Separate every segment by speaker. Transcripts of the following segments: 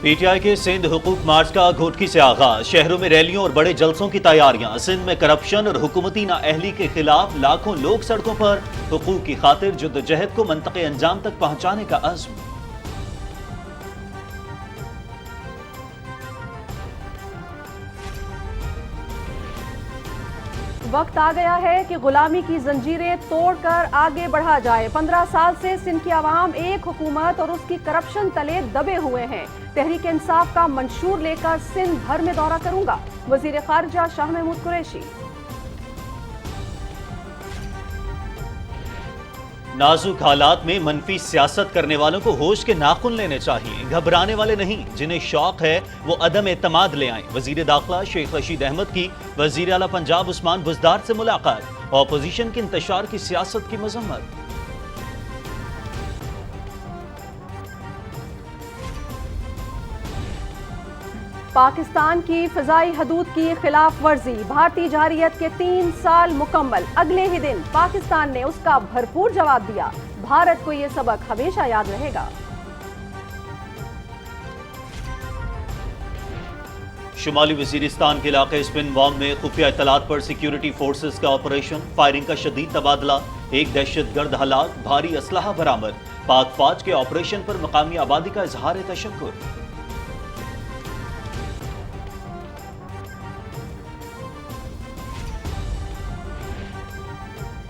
Speaker 1: P T I کے سندھ حقوق مارچ کا گھوٹکی سے آغاز، شہروں میں ریلیوں اور بڑے جلسوں کی تیاریاں، سندھ میں کرپشن اور حکومتی نااہلی کے خلاف لاکھوں لوگ سڑکوں پر، حقوق کی خاطر جدوجہد کو منطقی انجام تک پہنچانے کا عزم۔
Speaker 2: وقت آ گیا ہے کہ غلامی کی زنجیریں توڑ کر آگے بڑھا جائے۔ 15 سال سے سندھ کی عوام ایک حکومت اور اس کی کرپشن تلے دبے ہوئے ہیں۔ تحریک انصاف کا منشور لے کر سندھ بھر میں دورہ کروں گا، وزیر خارجہ شاہ محمود قریشی۔
Speaker 1: نازک حالات میں منفی سیاست کرنے والوں کو ہوش کے ناخن لینے چاہیے، گھبرانے والے نہیں، جنہیں شوق ہے وہ عدم اعتماد لے آئیں۔ وزیر داخلہ شیخ رشید احمد کی وزیر اعلیٰ پنجاب عثمان بزدار سے ملاقات، اپوزیشن کے انتشار کی سیاست کی مذمت۔
Speaker 2: پاکستان کی فضائی حدود کی خلاف ورزی، بھارتی جارحیت کے 3 سال مکمل، اگلے ہی دن پاکستان نے اس کا بھرپور جواب دیا۔ بھارت کو یہ سبق ہمیشہ یاد رہے گا۔
Speaker 1: شمالی وزیرستان کے علاقے اسپن وام میں خفیہ اطلاعات پر سیکیورٹی فورسز کا آپریشن، فائرنگ کا شدید تبادلہ، ایک دہشت گرد ہلاک، بھاری اسلحہ برآمد۔ پاک فوج کے آپریشن پر مقامی آبادی کا اظہار تشکر۔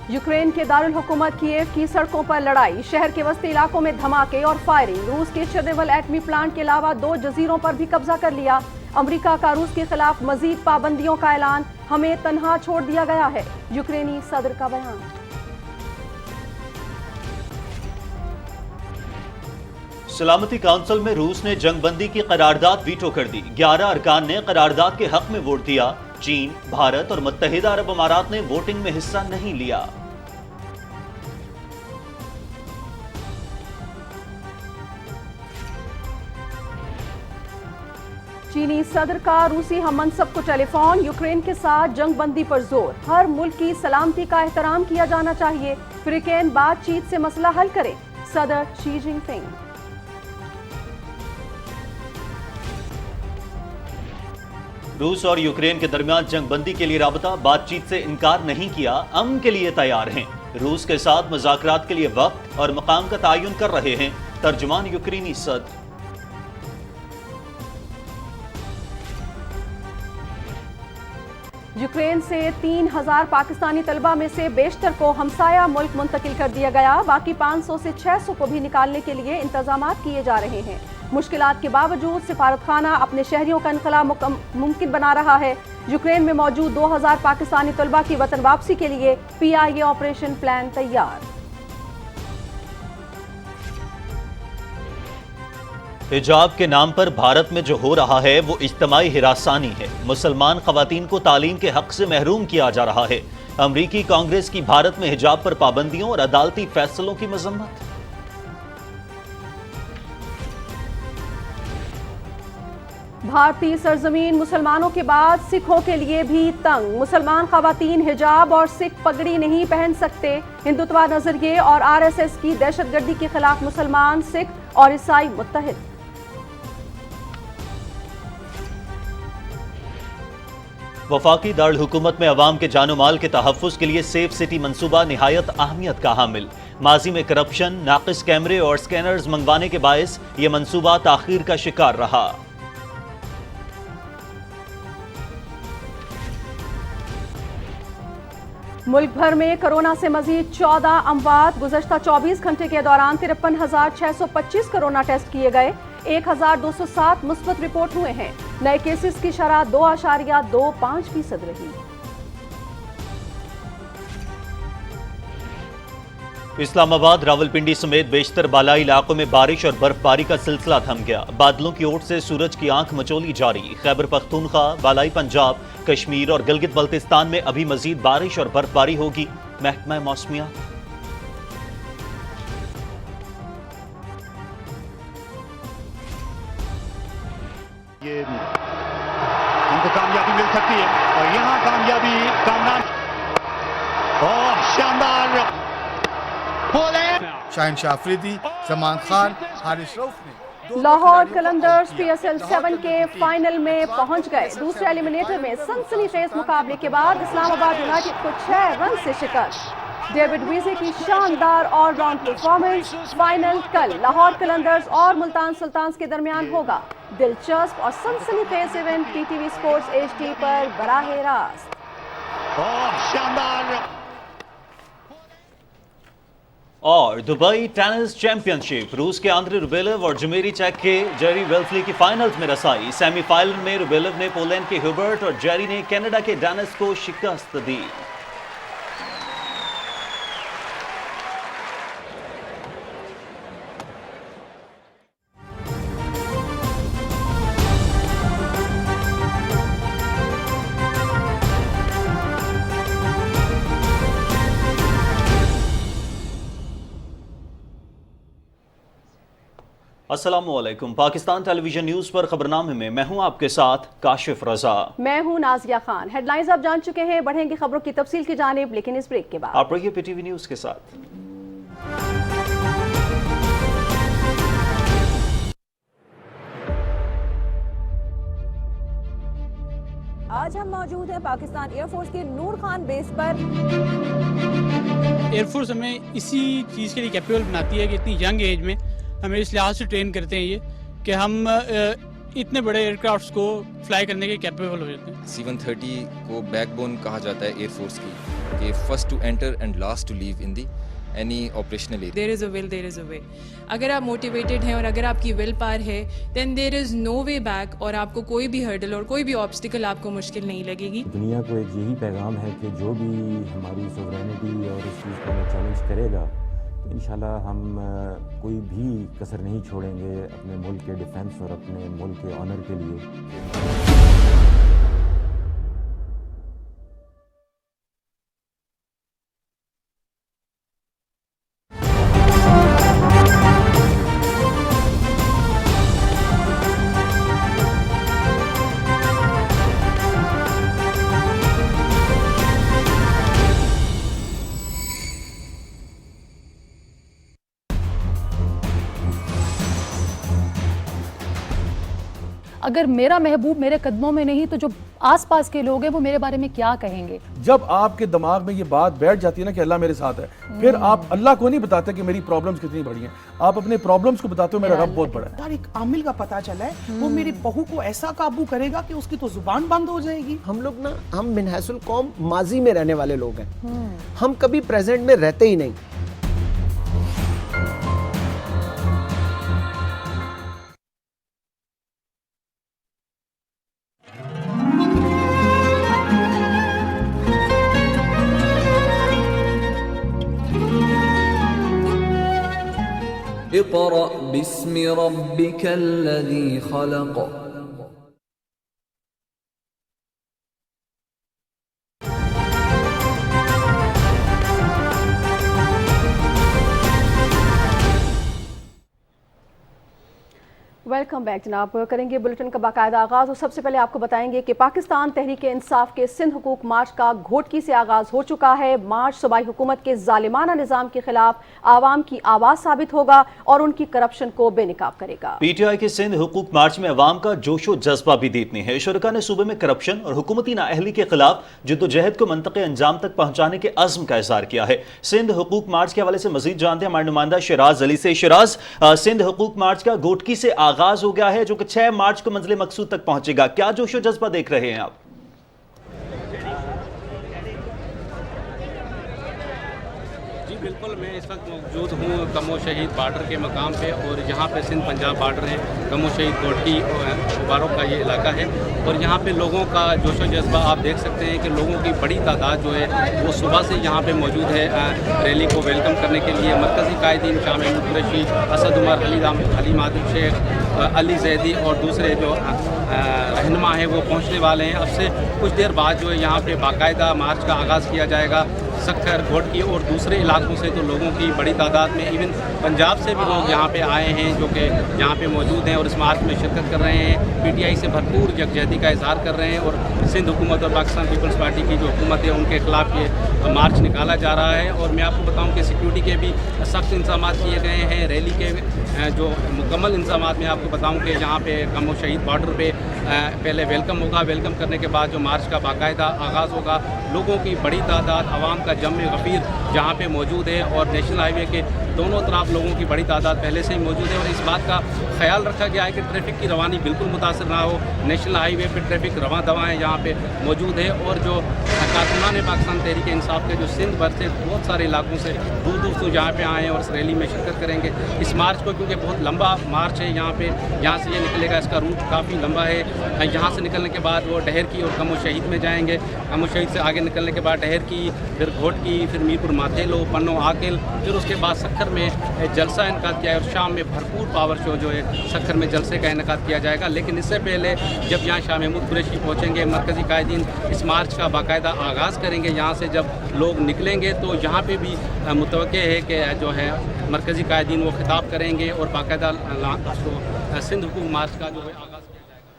Speaker 2: یوکرین کے دارالحکومت کیف کی سڑکوں پر لڑائی، شہر کے وسطی علاقوں میں دھماکے اور فائرنگ۔ روس کے چرنوبل ایٹمی پلانٹ کے علاوہ 2 جزیروں پر بھی قبضہ کر لیا۔ امریکہ کا روس کے خلاف مزید پابندیوں کا اعلان، ہمیں تنہا چھوڑ دیا گیا ہے، یوکرینی صدر کا بیان۔
Speaker 1: سلامتی کونسل میں روس نے جنگ بندی کی قرارداد ویٹو کر دی، 11 ارکان نے قرارداد کے حق میں ووٹ دیا۔ چین، بھارت اور متحدہ عرب امارات نے ووٹنگ میں حصہ نہیں لیا۔
Speaker 2: چینی صدر کا روسی ہم منصب کو ٹیلی فون، یوکرین کے ساتھ جنگ بندی پر زور، ہر ملک کی سلامتی کا احترام کیا جانا چاہیے، فریقین بات چیت سے مسئلہ حل کریں، صدر شی جن پنگ۔
Speaker 1: روس اور یوکرین کے درمیان جنگ بندی کے لیے رابطہ بات چیت سے انکار نہیں کیا، امن کے لیے تیار ہیں، روس کے ساتھ مذاکرات کے لیے وقت اور مقام کا تعین کر رہے ہیں، ترجمان یوکرینی صدر۔
Speaker 2: یوکرین سے 3000 پاکستانی طلبہ میں سے بیشتر کو ہمسایہ ملک منتقل کر دیا گیا، باقی 500 سے 600 کو بھی نکالنے کے لیے انتظامات کیے جا رہے ہیں۔ مشکلات کے باوجود سفارت خانہ اپنے شہریوں کا انخلاء ممکن بنا رہا ہے۔ یوکرین میں موجود 2000 پاکستانی طلبہ کی وطن واپسی کے لیے پی آئی اے آپریشن پلان تیار۔
Speaker 1: حجاب کے نام پر بھارت میں جو ہو رہا ہے وہ اجتماعی ہراسانی ہے، مسلمان خواتین کو تعلیم کے حق سے محروم کیا جا رہا ہے۔ امریکی کانگریس کی بھارت میں حجاب پر پابندیوں اور عدالتی فیصلوں کی مذمت۔
Speaker 2: بھارتی سرزمین مسلمانوں کے بعد سکھوں کے لیے بھی تنگ، مسلمان خواتین حجاب اور سکھ پگڑی نہیں پہن سکتے، ہندوتوا نظریے اور آر ایس ایس کی دہشت گردی کے خلاف مسلمان، سکھ اور عیسائی متحد۔
Speaker 1: وفاقی دارالحکومت میں عوام کے جان و مال کے تحفظ کے لیے سیف سٹی منصوبہ نہایت اہمیت کا حامل، ماضی میں کرپشن، ناقص کیمرے اور سکینرز منگوانے کے باعث یہ منصوبہ تاخیر کا شکار رہا۔
Speaker 2: ملک بھر میں کرونا سے مزید 14 اموات، گزشتہ 24 گھنٹے کے دوران 53,625 کرونا ٹیسٹ کیے گئے، 1,207 مثبت رپورٹ ہوئے ہیں، نئے کیسز کی شرح 2.25% رہی۔
Speaker 1: اسلام آباد، راولپنڈی سمیت بیشتر بالائی علاقوں میں بارش اور برف باری کا سلسلہ تھم گیا، بادلوں کی اوٹ سے سورج کی آنکھ مچولی جاری۔ خیبر پختونخوا، بالائی پنجاب، کشمیر اور گلگت بلتستان میں ابھی مزید بارش اور برف باری ہوگی، محکمہ موسمیات۔
Speaker 3: یہ ان کو کامیابی مل سکتی ہے اور یہاں کامیابی کامران اور شاندار
Speaker 4: شاہین شاہ افریدی، زمان خان، حارث رؤف نے
Speaker 2: لاہور قلندرز PSL 7 کے فائنل میں پہنچ گئے. دوسرے ایلیمنیٹر میں سنسنی خیز مقابلے کے بعد اسلام آباد یونائیٹڈ کو 6 رن سے شکست. ڈیوڈ ویزے کی شاندار آل راؤنڈ پرفارمنس. فائنل کل لاہور قلندرز اور ملتان سلطانز کے درمیان ہوگا. دلچسپ اور سنسنی خیز ایونٹ PTV اسپورٹس HD پر براہ راست.
Speaker 3: شاندار.
Speaker 1: اور دبئی ٹینس چیمپئن شپ روس کے آندرے روبیلو اور جمیری چیک کے جیری ویلفلی کی فائنلز میں رسائی. سیمی فائنل میں روبیلو نے پولینڈ کے ہیوبرٹ اور جیری نے کینیڈا کے ڈینس کو شکست دی. السلام علیکم. پاکستان ٹیلی ویژن نیوز پر خبرنامے میں میں ہوں آپ کے ساتھ کاشف رضا.
Speaker 2: میں ہوں نازیہ خان. ہیڈ لائنز آپ جان چکے ہیں, بڑھیں گے خبروں کی تفصیل کی جانب, لیکن اس بریک کے بعد
Speaker 1: آپ رہیے PTV نیوز کے ساتھ.
Speaker 4: آج ہم موجود ہیں پاکستان ایئر فورس کے نور خان بیس پر.
Speaker 5: ایئر فورس ہمیں اسی چیز کے لیے کیپیبل بناتی ہے کہ اتنی ینگ ایج میں ہمیں اس لحاظ سے ٹرین کرتے ہیں یہ کہ ہم اتنے بڑے ایئر کرافٹس کو فلائی کرنے کے کیپیبل ہو جاتے ہیں.
Speaker 6: C-130 کو بیک بون کہا جاتا ہے ایئر فورس کی, کہ first to enter and last to leave in the any operational area.
Speaker 7: There is a will, there is a way. اگر آپ موٹیویٹڈ ہیں اور اگر آپ کی ول پاور ہے دین دیر از نو وے بیک, اور آپ کو کوئی بھی ہرڈل اور کوئی بھی آبسٹیکل آپ کو مشکل نہیں لگے گی.
Speaker 8: دنیا کو ایک یہی پیغام ہے کہ جو بھی ہماری سوورینٹی اور اس چیز کو ہمیں چیلنج کرے گا تو انشاءاللہ ہم کوئی بھی کسر نہیں چھوڑیں گے اپنے ملک کے ڈیفنس اور اپنے ملک کے آنر کے لیے.
Speaker 9: اگر میرا محبوب میرے قدموں میں نہیں تو جو آس پاس کے لوگ ہیں وہ میرے بارے میں کیا کہیں گے؟
Speaker 10: جب آپ کے دماغ میں یہ بات بیٹھ جاتی ہے نا کہ اللہ میرے ساتھ ہے, پھر آپ اللہ کو نہیں بتاتے کہ میری پرابلمز کتنی بڑی ہیں, آپ اپنے پرابلمز کو بتاتے ہو میرا رب بہت بڑا ہے.
Speaker 11: یار ایک عامل کا پتہ چلا ہے, وہ میری بہو کو ایسا قابو کرے گا کہ اس کی تو زبان بند ہو جائے گی.
Speaker 12: ہم لوگ نا, ہم من حیث القوم ماضی میں رہنے والے لوگ ہیں, ہم کبھی پریزنٹ میں رہتے ہی نہیں.
Speaker 13: اقرأ باسم ربك الذي خلق.
Speaker 2: ویلکم بیک جناب. کریں گے بلٹن کا باقاعدہ آغاز, اور سب سے پہلے آپ کو بتائیں گے کہ پاکستان تحریک انصاف کے سندھ حقوق مارچ کا گھوٹکی سے آغاز ہو چکا ہے. مارچ صوبائی حکومت کے ظالمانہ نظام کے خلاف عوام کی آواز ثابت ہوگا اور ان کی کرپشن کو بے نقاب کرے گا.
Speaker 1: PTI کے سندھ حقوق مارچ میں عوام کا جوش و جذبہ بھی دیکھنے ہے. شرکا نے صوبے میں کرپشن اور حکومتی نااہلی کے خلاف جدوجہد کو منطقی انجام تک پہنچانے کے عزم کا اظہار کیا ہے. سندھ حقوق مارچ کے حوالے سے مزید جانتے ہیں ہمارے نمائندہ شیراز علی سے. شیراز, سندھ حقوق مارچ کا گھوٹکی سے آغاز ہو گیا ہے جو کہ 6 مارچ کو منزل مقصود تک پہنچے گا. کیا جوش و جذبہ دیکھ رہے ہیں آپ؟
Speaker 5: جی بالکل, میں اس وقت موجود ہوں کمو شہید بارڈر کے مقام پہ, اور یہاں پہ سندھ پنجاب بارڈر ہے. کمو شہید گھوٹکی باروں کا یہ علاقہ ہے, اور یہاں پہ لوگوں کا جوش و جذبہ آپ دیکھ سکتے ہیں کہ لوگوں کی بڑی تعداد جو ہے وہ صبح سے یہاں پہ موجود ہے ریلی کو ویلکم کرنے کے لیے. مرکزی قائدین شاہ محمود قریشی, اسد عمر, حلیم عادل شیخ, علی زیدی اور دوسرے جو رہنما ہیں وہ پہنچنے والے ہیں. اب سے کچھ دیر بعد جو ہے یہاں پہ باقاعدہ مارچ کا آغاز کیا جائے گا. सक्खर, घोटकी और दूसरे इलाकों से तो लोगों की बड़ी तादाद में, इवन पंजाब से भी लोग यहाँ पे आए हैं जो कि यहाँ पे मौजूद हैं और इस मार्च में शिरकत कर रहे हैं। PTI से भरपूर यकजहती का इजहार कर रहे हैं और सिंध हुकूमत और पाकिस्तान पीपल्स पार्टी की जो हुकूमत है उनके खिलाफ ये मार्च निकाला जा रहा है। और मैं आपको बताऊँ कि सिक्योरिटी के भी सख्त इंतजाम किए गए हैं। रैली के जो मुकम्मल इंतजाम मैं आपको बताऊँ कि यहाँ पे कमो शहीद बॉर्डर पे पहले वेलकम होगा, वेलकम करने के बाद जो मार्च का बाकायदा आगाज़ होगा, लोगों की बड़ी तादाद, आवाम का जम गफीर जहाँ पे मौजूद है और नेशनल हाईवे के दोनों तरफ लोगों की बड़ी तादाद पहले से ही मौजूद है। और इस बात का ख्याल रखा गया है कि ट्रैफिक की रवानी बिल्कुल मुतासर ना हो। नेशनल हाईवे पे ट्रैफिक रवां दवाएँ यहाँ पे मौजूद है और जो कारकुनान पाकिस्तान तहरीक इंसाफ के जो सिंध भर से बहुत सारे इलाकों से दूर दूर से यहाँ पे आए हैं और इस रैली में शिरकत करेंगे। इस मार्च को क्योंकि बहुत लंबा मार्च है यहाँ पे, यहाँ से ये निकलेगा, इसका रूट काफ़ी लंबा है। यहाँ से निकलने के बाद वो डहर की और कमो शहीद में जाएंगे। कमो शहीद से आगे निकलने के बाद डहर की, फिर घोटकी, फिर मीरपुर माथेलो, पन्नो आकिल, फिर उसके बाद सक्खर में जलसा इनकाद किया है और शाम में भरपूर पावर शो जो है सक्खर में जलसे का इनकाद किया जाएगा। लेकिन इससे पहले जब यहाँ शाह महमूद कुरैशी पहुँचेंगे, मरकज़ी कायदीन इस मार्च का बाकायदा आगाज़ करेंगे। यहाँ से जब लोग निकलेंगे तो यहाँ पे भी मुतवक्के है कि जो है मरकज़ी कायदीन वो खिताब करेंगे और बाकायदा सिंध हुकूमत मार्च का जो है आगाज़ किया जाएगा।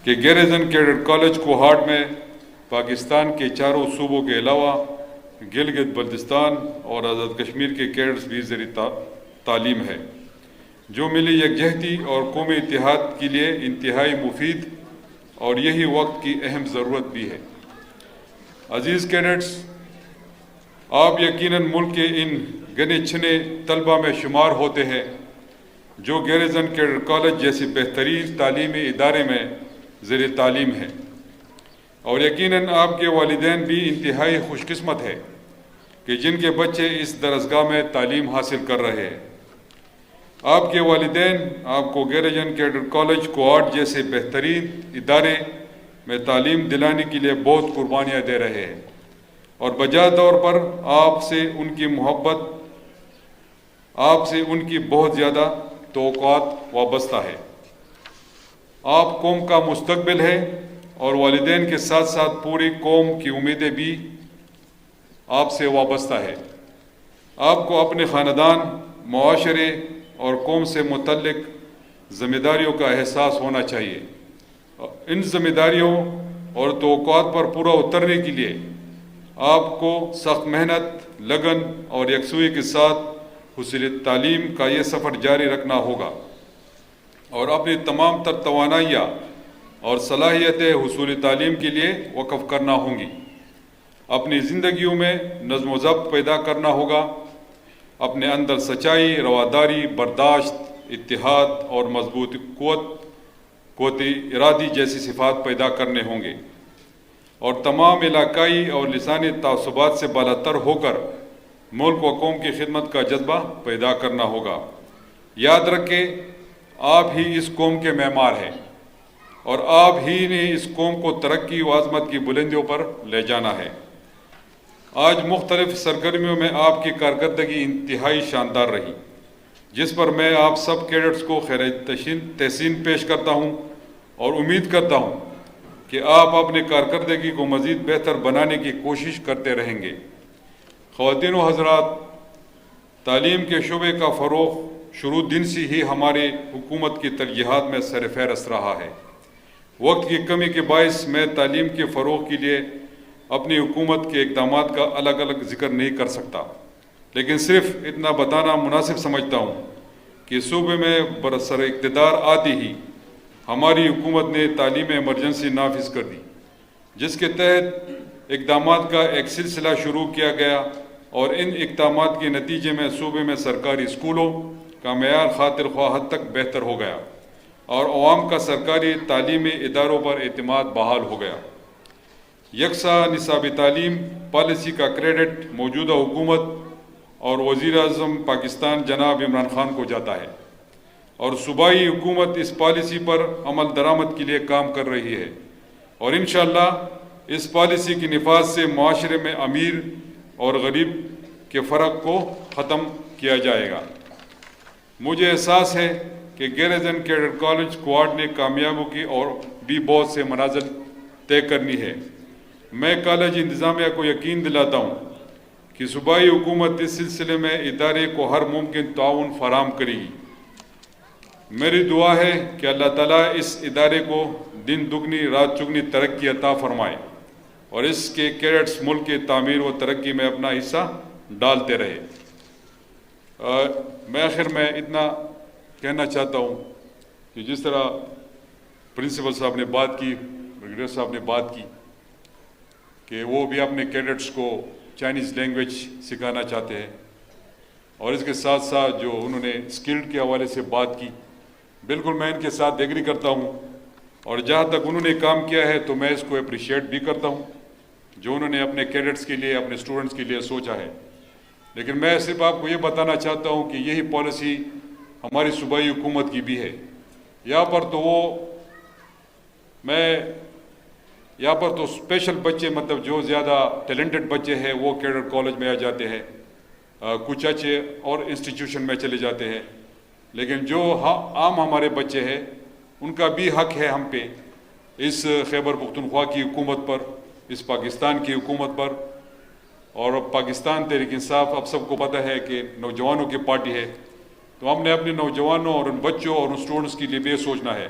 Speaker 14: कि गैरिजन कैडेट कॉलेज कोहाट में पाकिस्तान के चारों सूबों के अलावा गिलगित बल्तिस्तान और आज़ाद कश्मीर के कैडेट्स भी ज़रिए तालीम है, जो मिली यकजहती और कौमी इत्तेहाद के लिए इंतहाई मुफीद और यही वक्त की अहम ज़रूरत भी है। अजीज़ कैडेट्स, आप यकीनन मुल्क के इन गने चुने तलबा में शुमार होते हैं जो गैरिजन कैडेट कॉलेज जैसे बेहतरीन तालीमी इदारे में ज़रिए तालीम है, और यकीनन आपके वालिदैन भी इंतहाई खुशकिस्मत है कि जिनके बच्चे इस दरसगाह में तालीम हासिल कर रहे हैं। आपके वालिदैन आपको गैरिजन कैडेट कॉलेज कोहाट जैसे बेहतरीन इदारे में तालीम दिलाने के लिए बहुत कुर्बानियाँ दे रहे हैं और बजा तौर पर आपसे उनकी मोहब्बत, आपसे उनकी बहुत ज़्यादा तवक्कुआत वाबस्ता है। आप कौम का मुस्तकबिल है और वालिदैन के साथ साथ पूरी कौम की उम्मीदें भी आपसे वाबस्ता है। आपको अपने ख़ानदान, मुआशरे और कौम से मुतल्लिक ज़िम्मेदारियों का एहसास होना चाहिए। इन ज़िम्मेदारियों और तवक्कुआत पर पूरा उतरने के लिए आपको सख्त मेहनत, लगन और यकसुई के साथ हुसूल तालीम का ये सफ़र जारी रखना होगा और अपनी तमाम तर तवानाइयाँ और सलाहियतें हुसूल तालीम के लिए वक़फ़ करना होंगी। अपनी ज़िंदगियों में नज़्म व ज़ब्त पैदा करना होगा। अपने अंदर सच्चाई, रवादारी, बर्दाश्त, इत्तिहाद और मजबूत क़ुव्वत इरादी जैसी सिफ़ात पैदा करने होंगे और तमाम इलाकाई और लिसानी तासुबात से बालातर होकर मुल्क व कौम की खिदमत का जज्बा पैदा करना होगा। याद रखें, आप ही इस कौम के मेमार हैं और आप ही ने इस कौम को तरक्की व आज़मत की बुलंदियों पर ले जाना है। आज मुख्तलिफ सरगर्मियों में आपकी कारकर्दगी इंतहाई शानदार रही, जिस पर मैं आप सब कैडेट्स को खैर तहसीन पेश करता हूँ और उम्मीद करता हूँ कि आप अपनी कारकर्दगी को मज़ीद बेहतर बनाने की कोशिश करते रहेंगे। ख़वातीन व हज़रात, तालीम के शुबे का फ़रोग़ शुरू दिन से ही हमारे हुकूमत की तरजीहात में सरफ़हरिस्त रहा है। वक्त की कमी के बायस मैं तालीम के फ़रोग़ के लिए अपनी हुकूमत के इक़दामात का अलग अलग ज़िक्र नहीं कर सकता, लेकिन सिर्फ इतना बताना मुनासिब समझता हूँ कि सूबे में बरसर इक़्तिदार आते ही हमारी हुकूमत ने तालीम इमरजेंसी नाफिज कर दी, जिसके तहत इक़दामात का एक सिलसिला शुरू किया गया और इन इक़दामात के नतीजे में सूबे में सरकारी स्कूलों का मेयार खातिर ख्वाह हद तक बेहतर हो गया और अवाम का सरकारी तालीमी इदारों पर एतमाद बहाल हो गया। यकसा निसाबी तालीम पॉलिसी का क्रेडिट मौजूदा हुकूमत और वज़ीर आज़म पाकिस्तान जनाब इमरान खान को जाता है और सूबाई हुकूमत इस पॉलिसी पर अमल दरामद के लिए काम कर रही है और इंशाअल्लाह इस पॉलिसी की निफाज से मुआशरे में अमीर और गरीब के फ़र्क को ख़त्म किया जाएगा। मुझे एहसास है कि गैरिसन कैडेट कॉलेज क्वाड ने कामयाबी की और भी बहुत से मनाजिल तय करनी है। मैं कॉलेज इंतज़ामिया को यकीन दिलाता हूँ कि सूबाई हुकूमत इस सिलसिले में इदारे को हर मुमकिन ताउन फराहम करेगी। मेरी दुआ है कि अल्लाह ताला इस इदारे को दिन दुगनी रात चुगनी तरक्की अता फरमाए और इसके कैडेट्स मुल्क की तामीर व तरक्की में अपना हिस्सा डालते रहे। मैं आखिर में इतना कहना चाहता हूँ कि जिस तरह प्रिंसिपल साहब ने बात की, ब्रिगेडियर साहब ने बात की कि वो भी अपने कैडेट्स को चाइनीज़ लैंग्वेज सिखाना चाहते हैं और इसके साथ साथ जो उन्होंने स्किल्ड के हवाले से बात की, बिल्कुल मैं इनके साथ एग्री करता हूँ और जहाँ तक उन्होंने काम किया है तो मैं इसको अप्रिशिएट भी करता हूँ जो उन्होंने अपने कैडेट्स के लिए, अपने स्टूडेंट्स के लिए सोचा है। लेकिन मैं सिर्फ आपको ये बताना चाहता हूँ कि यही पॉलिसी हमारी सूबाई हुकूमत की भी है। यहाँ पर तो स्पेशल बच्चे, मतलब जो ज़्यादा टैलेंटेड बच्चे हैं वो कैडेट कॉलेज में आ जाते हैं, कुछ अच्छे और इंस्टीट्यूशन में चले जाते हैं, लेकिन जो आम हमारे बच्चे हैं उनका भी हक है हम पे, इस खैबर पख्तूनख्वा की हुकूमत पर, इस पाकिस्तान की हुकूमत पर। और पाकिस्तान तहरीक इंसाफ आप सबको पता है कि नौजवानों की पार्टी है, तो हमने अपने नौजवानों और उन बच्चों और उन स्टूडेंट्स के लिए भी सोचना है।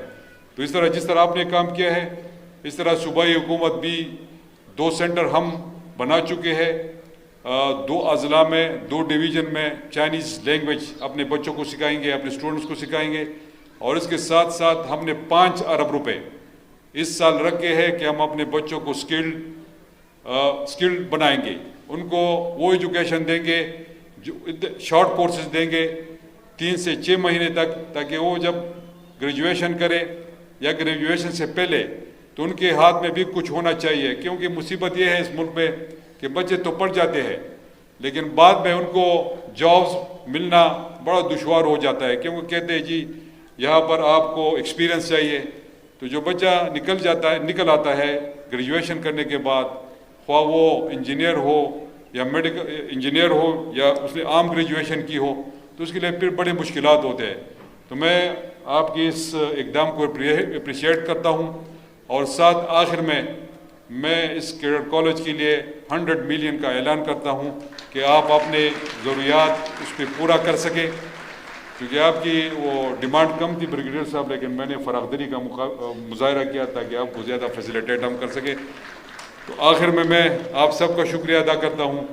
Speaker 14: तो इस तरह जिस तरह आपने काम किया है, इस तरह सूबाई हुकूमत भी 2 सेंटर हम बना चुके हैं, 2 अजला में, 2 डिवीज़न में चाइनीज़ लैंग्वेज अपने बच्चों को सिखाएंगे, अपने स्टूडेंट्स को सिखाएंगे। और इसके साथ साथ हमने 5 अरब रुपए इस साल रखे हैं कि हम अपने बच्चों को स्किल्ड बनाएंगे, उनको वो एजुकेशन देंगे, जो शॉर्ट कोर्सेज देंगे 3 से 6 महीने तक, ताकि वो जब ग्रेजुएशन करें या ग्रेजुएशन से पहले तो उनके हाथ में भी कुछ होना चाहिए। क्योंकि मुसीबत ये है इस मुल्क में कि बच्चे तो पढ़ जाते हैं लेकिन बाद में उनको जॉब्स मिलना बड़ा दुश्वार हो जाता है, क्योंकि कहते हैं जी यहाँ पर आपको एक्सपीरियंस चाहिए। तो जो बच्चा निकल आता है ग्रेजुएशन करने के बाद, ख्वाह वो इंजीनियर हो या मेडिकल इंजीनियर हो या उसने आम ग्रेजुएशन की हो, तो उसके लिए फिर बड़े मुश्किलात होते हैं। तो मैं आपकी इस इक़दाम को अप्रिशिएट करता हूँ और साथ आखिर में मैं इस कैडेट कॉलेज के लिए 100 मिलियन का ऐलान करता हूँ कि आप अपने ज़रूरियात उस पर पूरा कर सकें, क्योंकि आपकी वो डिमांड कम थी ब्रिगेडियर साहब, लेकिन मैंने फराखदरी का मुजाहरा किया ताकि आपको ज़्यादा फैसिलिटेट हम कर सकें। तो आखिर में मैं आप सबका शुक्रिया अदा करता हूँ।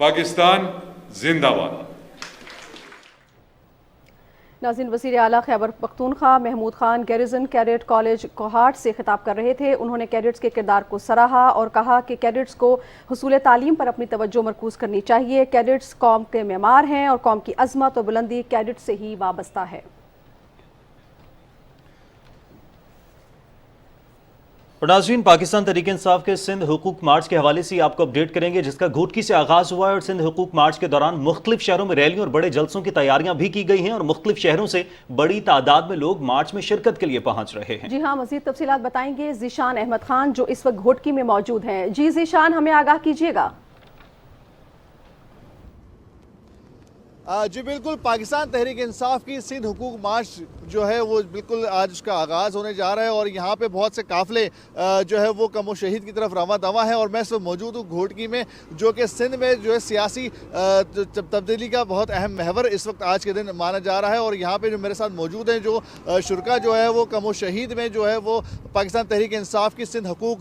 Speaker 14: पाकिस्तान जिंदाबाद।
Speaker 2: नाज़रीन, वज़ीर आला Khyber Pakhtunkhwa Mahmood Khan garrison cadet college Kohat से खिताब कर रहे थे। उन्होंने कैडेट्स के किरदार को सराहा और कहा कि कैडेट्स को हुसूल तालीम पर अपनी तवज्जो मरकूज़ करनी चाहिए। कैडेट्स कौम के मेमार हैं और कौम की अज़मत और बुलंदी कैडेट से ही वाबस्ता है।
Speaker 1: और नाज़रीन, पाकिस्तान तहरीक इंसाफ के सिंध हुकूक मार्च के हवाले से आपको अपडेट करेंगे, जिसका घोटकी से आगाज हुआ है और सिंध हुकूक मार्च के दौरान मुख्तलिफ शहरों में रैलियों और बड़े जलसों की तैयारियां भी की गई हैं और मुख्तलिफ शहरों से बड़ी तादाद में लोग मार्च में शिरकत के लिए पहुंच रहे हैं।
Speaker 2: जी हाँ, मजीद तफसीलात बताएंगे ज़ीशान अहमद खान जो इस वक्त घोटकी में मौजूद हैं। जी ज़ीशान, हमें आगाह कीजिएगा।
Speaker 15: जी बिल्कुल, पाकिस्तान तहरीक इंसाफ की सिंध हुकूक मार्च जो है वो बिल्कुल आज उसका आगाज़ होने जा रहा है और यहाँ पे बहुत से काफ़िले जो है वो कमो शहीद की तरफ रवा दवा है। और मैं इस वक्त मौजूद हूँ घोटकी में, जो कि सिंध में जो है सियासी तब्दीली का बहुत अहम महवर इस वक्त आज के दिन माना जा रहा है। और यहाँ पे जो मेरे साथ मौजूद हैं जो शुरका जो है वो कमो शहीद में जो है वो पाकिस्तान तहरीक इंसाफ की सिंध हुकूक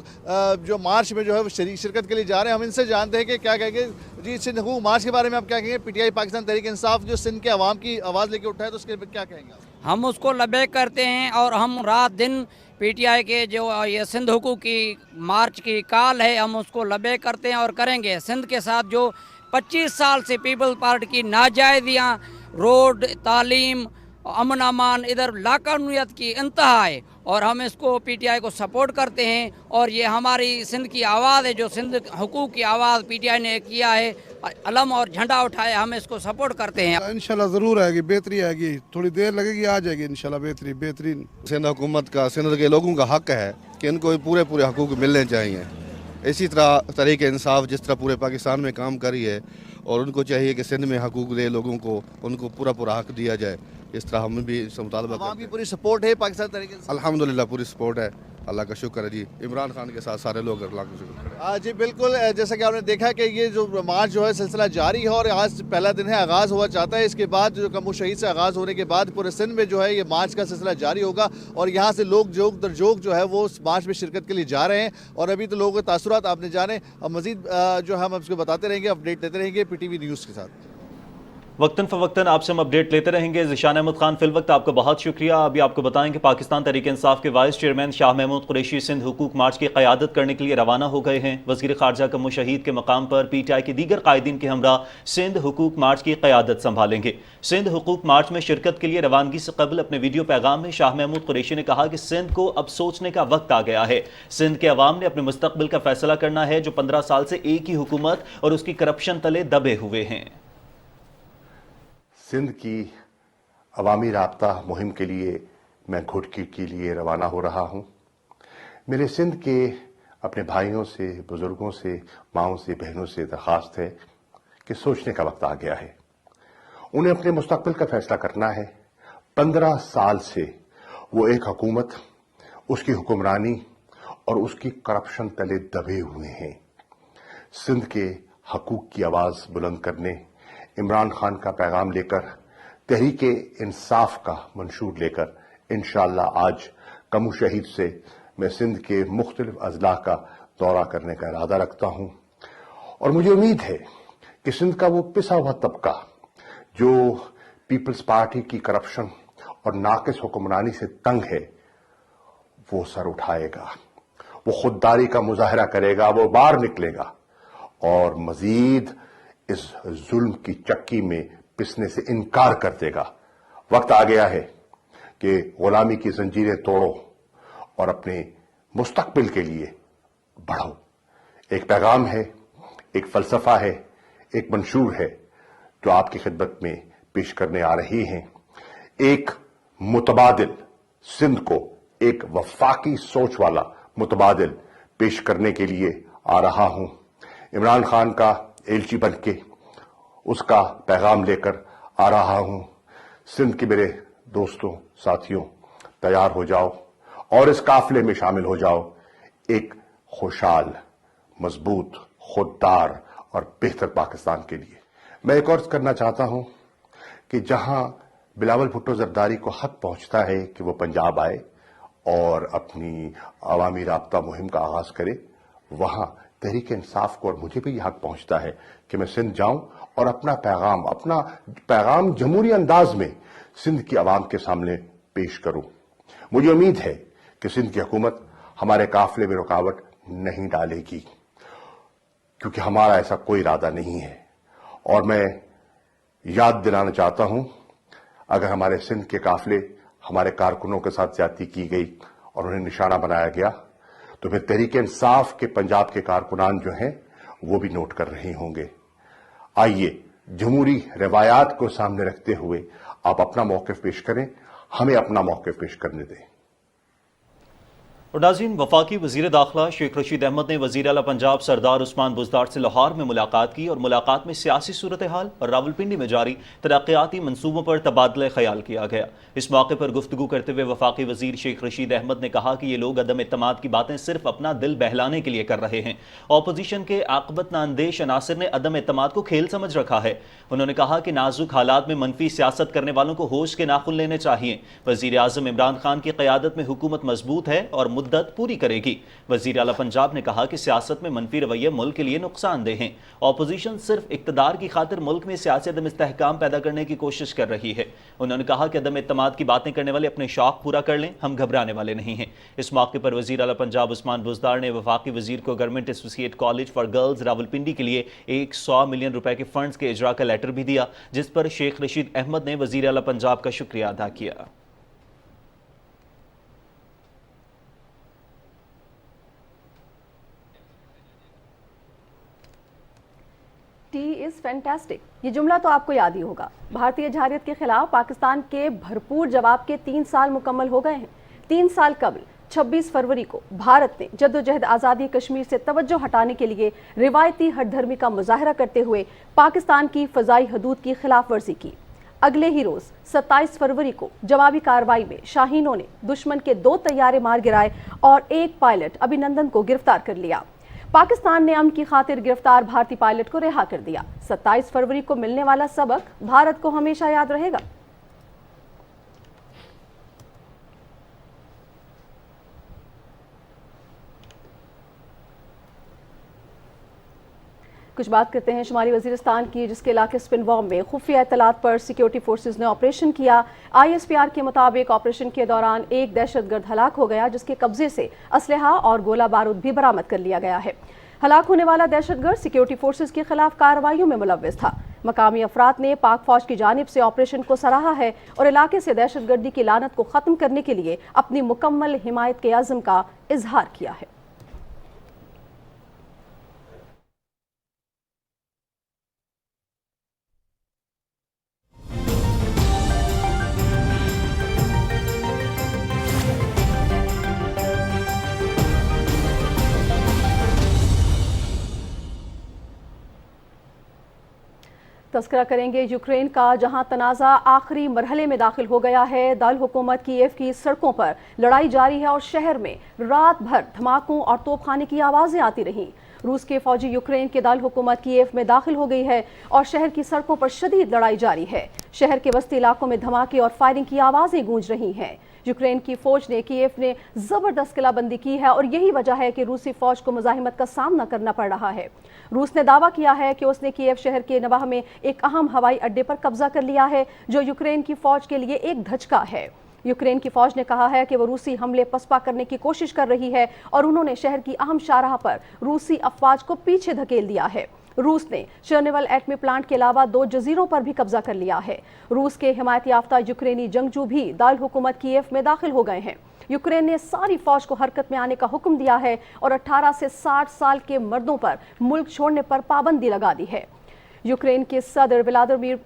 Speaker 15: जो मार्च में जो है वो शिरकत के लिए जा रहे हैं। हम इनसे जानते हैं कि क्या कहेंगे। जी, सिंध हुकूक मार्च के बारे में आप क्या कहेंगे? पीटीआई पाकिस्तान तहरीक इंसाफ जो सिंध के अवाम की आवाज़ लेके उठा है, तो उसके क्या कहेंगे?
Speaker 16: हम उसको लबैक करते हैं और हम रात दिन पीटीआई के जो ये सिंध हुकूक की मार्च की कॉल है, हम उसको लबैक करते हैं और करेंगे। सिंध के साथ जो 25 साल से पीपल्स पार्टी की नाजायजियाँ, रोड, तालीम, अमन अमान, इधर लाकानूनियत की इंतहा है और हम इसको पीटीआई को सपोर्ट करते हैं। और ये हमारी सिंध की आवाज़ है, जो सिंध हुकूक की आवाज़ पीटीआई ने किया है, अलम और झंडा उठाया, हम इसको सपोर्ट करते हैं।
Speaker 17: इंशाल्लाह ज़रूर आएगी, बेहतरी आएगी, थोड़ी देर लगेगी, आ जाएगी इंशाल्लाह बेहतरीन।
Speaker 18: सिंध हुकूमत का, सिंध के लोगों का हक है कि इनको पूरे हकूक़ मिलने चाहिए। इसी तरह तहरीक इंसाफ जिस तरह पूरे पाकिस्तान में काम कर रही है और उनको चाहिए कि सिंध में हकूक़ दे लोगों को, उनको पूरा हक दिया जाए। इस तरह हम भी इसका मुतालबा करते हैं।
Speaker 15: आपकी पूरी सपोर्ट है पाकिस्तान तरीके से?
Speaker 18: अल्हम्दुलिल्लाह पूरी सपोर्ट है, अल्लाह का शुक्र है जी। इमरान खान के साथ सारे लोग अल्लाह का शुक्र।
Speaker 15: जी बिल्कुल, जैसा कि आपने देखा कि ये जो मार्च जो है सिलसिला जारी है और आज पहला दिन है, आगाज़ हुआ चाहता है। इसके बाद जो कमो शहीद से आगाज़ होने के बाद पूरे सिंध में जो है ये मार्च का सिलसिला जारी होगा और यहाँ से लोग जोग दर जोग जो है वो मार्च में शिरकत के लिए जा रहे हैं। और अभी तो लोगों के तासुरात आपने जाने, अब मज़ीद जो हम आपको बताते रहेंगे, अपडेट देते रहेंगे PTV न्यूज़ के साथ।
Speaker 1: वक्तन फ़वक्तन आपसे हम अपडेट लेते रहेंगे। ज़िशान अहमद खान फिल वक्त आपका बहुत शुक्रिया। अभी आपको बताएं कि पाकिस्तान तहरीक इंसाफ के वाइस चेयरमैन शाह महमूद कुरैशी सिंध हुकूक मार्च की क़यादत करने के लिए रवाना हो गए हैं। वज़ीर ख़ारजा कमो शहीद के मकाम पर PTI के दीगर कायदीन के हमरा सिंध हुकूक मार्च की क़यादत संभालेंगे। सिंध हुकूक मार्च में शिरकत के लिए रवानगी से कबल अपने वीडियो पैगाम में शाह महमूद कुरैशी ने कहा कि सिंध को अब सोचने का वक्त आ गया है। सिंध के अवाम ने अपने मुस्तक़बिल का फैसला करना है, जो 15 साल से एक ही हुकूमत और उसकी करप्शन तले दबे हुए हैं।
Speaker 19: सिंध की अवामी राब्ता मुहिम के लिए मैं घुटकी के लिए रवाना हो रहा हूँ। मेरे सिंध के अपने भाइयों से, बुज़ुर्गों से, माँओं से, बहनों से दरख्वास्त है कि सोचने का वक्त आ गया है। उन्हें अपने मुस्तक़बिल का फैसला करना है। 15 साल से वो एक हुकूमत, उसकी हुक्मरानी और उसकी करप्शन तले दबे हुए हैं। सिंध के हकूक़ की आवाज़ बुलंद करने, इमरान खान का पैगाम लेकर, तहरीक इंसाफ का मंशूर लेकर इंशाअल्लाह आज कमो शहीद से मैं सिंध के मुख्तलिफ अजला का दौरा करने का इरादा रखता हूं। और मुझे उम्मीद है कि सिंध का वो पिसा हुआ तबका जो पीपल्स पार्टी की करप्शन और नाकिस हुक्मरानी से तंग है, वो सर उठाएगा, वो खुददारी का मुजाहरा करेगा, वो बाहर निकलेगा और मजीद इस जुल्म की चक्की में पिसने से इनकार कर देगा। वक्त आ गया है कि गुलामी की जंजीरें तोड़ो और अपने मुस्तकबिल के लिए बढ़ो। एक पैगाम है, एक फलसफा है, एक मंशूर है जो आपकी खिदमत में पेश करने आ रही हैं। एक मुतबादिल, सिंध को एक वफाकी सोच वाला मुतबादिल पेश करने के लिए आ रहा हूं। इमरान खान का एलची बन के उसका पैगाम लेकर आ रहा हूं। सिंध के मेरे दोस्तों, साथियों, तैयार हो जाओ और इस काफिले में शामिल हो जाओ, एक खुशहाल, मजबूत, खुददार और बेहतर पाकिस्तान के लिए। मैं एक और करना चाहता हूं कि जहां बिलावल भुट्टो जरदारी को हक पहुंचता है कि वो पंजाब आए और अपनी अवामी राब्ता मुहिम का आगाज करे, वहां तहरीक इंसाफ को और मुझे भी यह हक पहुंचता है कि मैं सिंध जाऊं और अपना पैगाम जमहूरी अंदाज में सिंध की आवाम के सामने पेश करूं। मुझे उम्मीद है कि सिंध की हुकूमत हमारे काफिले में रुकावट नहीं डालेगी, क्योंकि हमारा ऐसा कोई इरादा नहीं है। और मैं याद दिलाना चाहता हूं, अगर हमारे सिंध के काफिले, हमारे कारकुनों के साथ ज्यादती की गई और उन्हें निशाना बनाया गया, तो फिर तहरीक इंसाफ के पंजाब के कारकुनान जो हैं वो भी नोट कर रहे होंगे। आइए जमहूरी रवायात को सामने रखते हुए आप अपना मौक़िफ़ पेश करें, हमें अपना मौक़िफ़ पेश करने दें।
Speaker 1: और नाज़रीन, वफाकी वज़ीर दाखिला शेख रशीद अहमद ने वज़ीर आला पंजाब सरदार उस्मान बुज़दार से लाहौर में मुलाकात की और मुलाकात में सियासी सूरत हाल और रावलपिंडी में जारी तरक्याती मंसूबों पर तबादला ख्याल किया गया। इस मौके पर गुफ्तगू करते हुए वफाकी वज़ीर शेख रशीद अहमद ने कहा कि ये लोग अदम इत्तेमाद की बातें सिर्फ अपना दिल बहलाने के लिए कर रहे हैं। अपोजिशन के आकबत नांदेश अनासिर ने अदम इत्तेमाद को खेल समझ रखा है। उन्होंने कहा कि नाजुक हालात में मनफी सियासत करने वालों को होश के नाखुन लेने चाहिए। वज़ीर आज़म इमरान खान की क़यादत में हुकूमत मजबूत है और मुद्दत पूरी करेगी। वज़ीर आला पंजाब ने कहा कि सियासत में मनफी रवैये मुल्क के लिए नुकसानदेह हैं। अपोजिशन सिर्फ इक़्तिदार की खातिर मुल्क में सियासी अदम इस्तेहकाम पैदा करने की कोशिश कर रही है। उन्होंने कहा कि अदम इत्तेमाद की बातें करने वाले अपने शौक पूरा कर लें, हम घबराने वाले नहीं हैं। इस मौके पर वज़ीर आला पंजाब उस्मान बुज़दार ने वफाकी वज़ीर को government associate college for girls Rawalpindi के लिए 100 मिलियन रुपए के फंड्स के इजरा का लेटर भी दिया, जिस पर शेख रशीद अहमद ने वज़ीर आला पंजाब का शुक्रिया अदा किया।
Speaker 2: टी इज़ फैंटास्टिक, ये जुमला तो आपको याद ही होगा। भारतीय जहारियत के खिलाफ पाकिस्तान के भरपूर जवाब के 3 साल मुकम्मल हो गए हैं। 3 साल कबल 26 फरवरी को भारत ने जद्दोजहद आज़ादी कश्मीर से तवज्जो हटाने के लिए रिवायती हठधर्मी का मुजाहरा करते हुए पाकिस्तान की फ़ज़ाई हदूद की खिलाफ वर्जी की। अगले ही रोज़ 27 फरवरी को जवाबी कार्रवाई में शाहीनों ने दुश्मन के 2 तैयारे मार गिराए और एक पायलट अभिनंदन को गिरफ्तार कर लिया। पाकिस्तान ने अमन की खातिर गिरफ्तार भारतीय पायलट को रिहा कर दिया। 27 फरवरी को मिलने वाला सबक भारत को हमेशा याद रहेगा। कुछ बात करते हैं शुमारी वजीरिस्तान की, जिसके इलाके स्पिनवॉर्म में खुफिया इत्तलात पर सिक्योरिटी फोर्सेज ने ऑपरेशन किया। ISPR के मुताबिक ऑपरेशन के दौरान एक दहशतगर्द हलाक हो गया, जिसके कब्जे से असलहा और गोला बारूद भी बरामद कर लिया गया है। हलाक होने वाला दहशतगर्द सिक्योरिटी फोर्सेज के खिलाफ कार्रवाइयों में मुलव्विस था। मकामी अफराद ने पाक फौज की जानिब से ऑपरेशन को सराहा है और इलाके से दहशतगर्दी की लानत को ख़त्म करने के लिए अपनी मुकम्मल हिमायत के अज़्म का इजहार किया है। तस्करा करेंगे यूक्रेन का, जहां तनाज़ा आखिरी मरहले में दाखिल हो गया है। दारुल हुकूमत कीव की सड़कों पर लड़ाई जारी है और शहर में रात भर धमाकों और तोपखाने की आवाज़ें आती रहीं। रूस के फौजी यूक्रेन के दारुल हुकूमत कीव में दाखिल हो गई है और शहर की सड़कों पर शदीद लड़ाई जारी है। शहर के वस्ती इलाकों में धमाके और फायरिंग की आवाज़ें गूंज रही हैं। यूक्रेन की फौज ने कीव ने जबरदस्त किलाबंदी की है और यही वजह है कि रूसी फौज को मुजाहिमत का सामना करना पड़ रहा है। रूस ने दावा किया है कि उसने कीव शहर के नवाह में एक अहम हवाई अड्डे पर कब्जा कर लिया है, जो यूक्रेन की फौज के लिए एक धचका है। यूक्रेन की फौज ने कहा है कि वो रूसी हमले पसपा करने की कोशिश कर रही है और उन्होंने शहर की अहम शाहराह पर रूसी अफवाज को पीछे धकेल दिया है। रूस ने चर्निवल एटमी प्लांट के अलावा 2 जजीरों पर भी कब्जा कर लिया है। रूस के हिमायत याफ्ता यूक्रेनी जंगजू भी दारुल हुकूमत कीव में दाखिल हो गए हैं। यूक्रेन ने सारी फौज को हरकत में आने का हुक्म दिया है और 18 से 60 साल के मर्दों पर मुल्क छोड़ने पर पाबंदी लगा दी है। यूक्रेन के सदर व्लादिमीर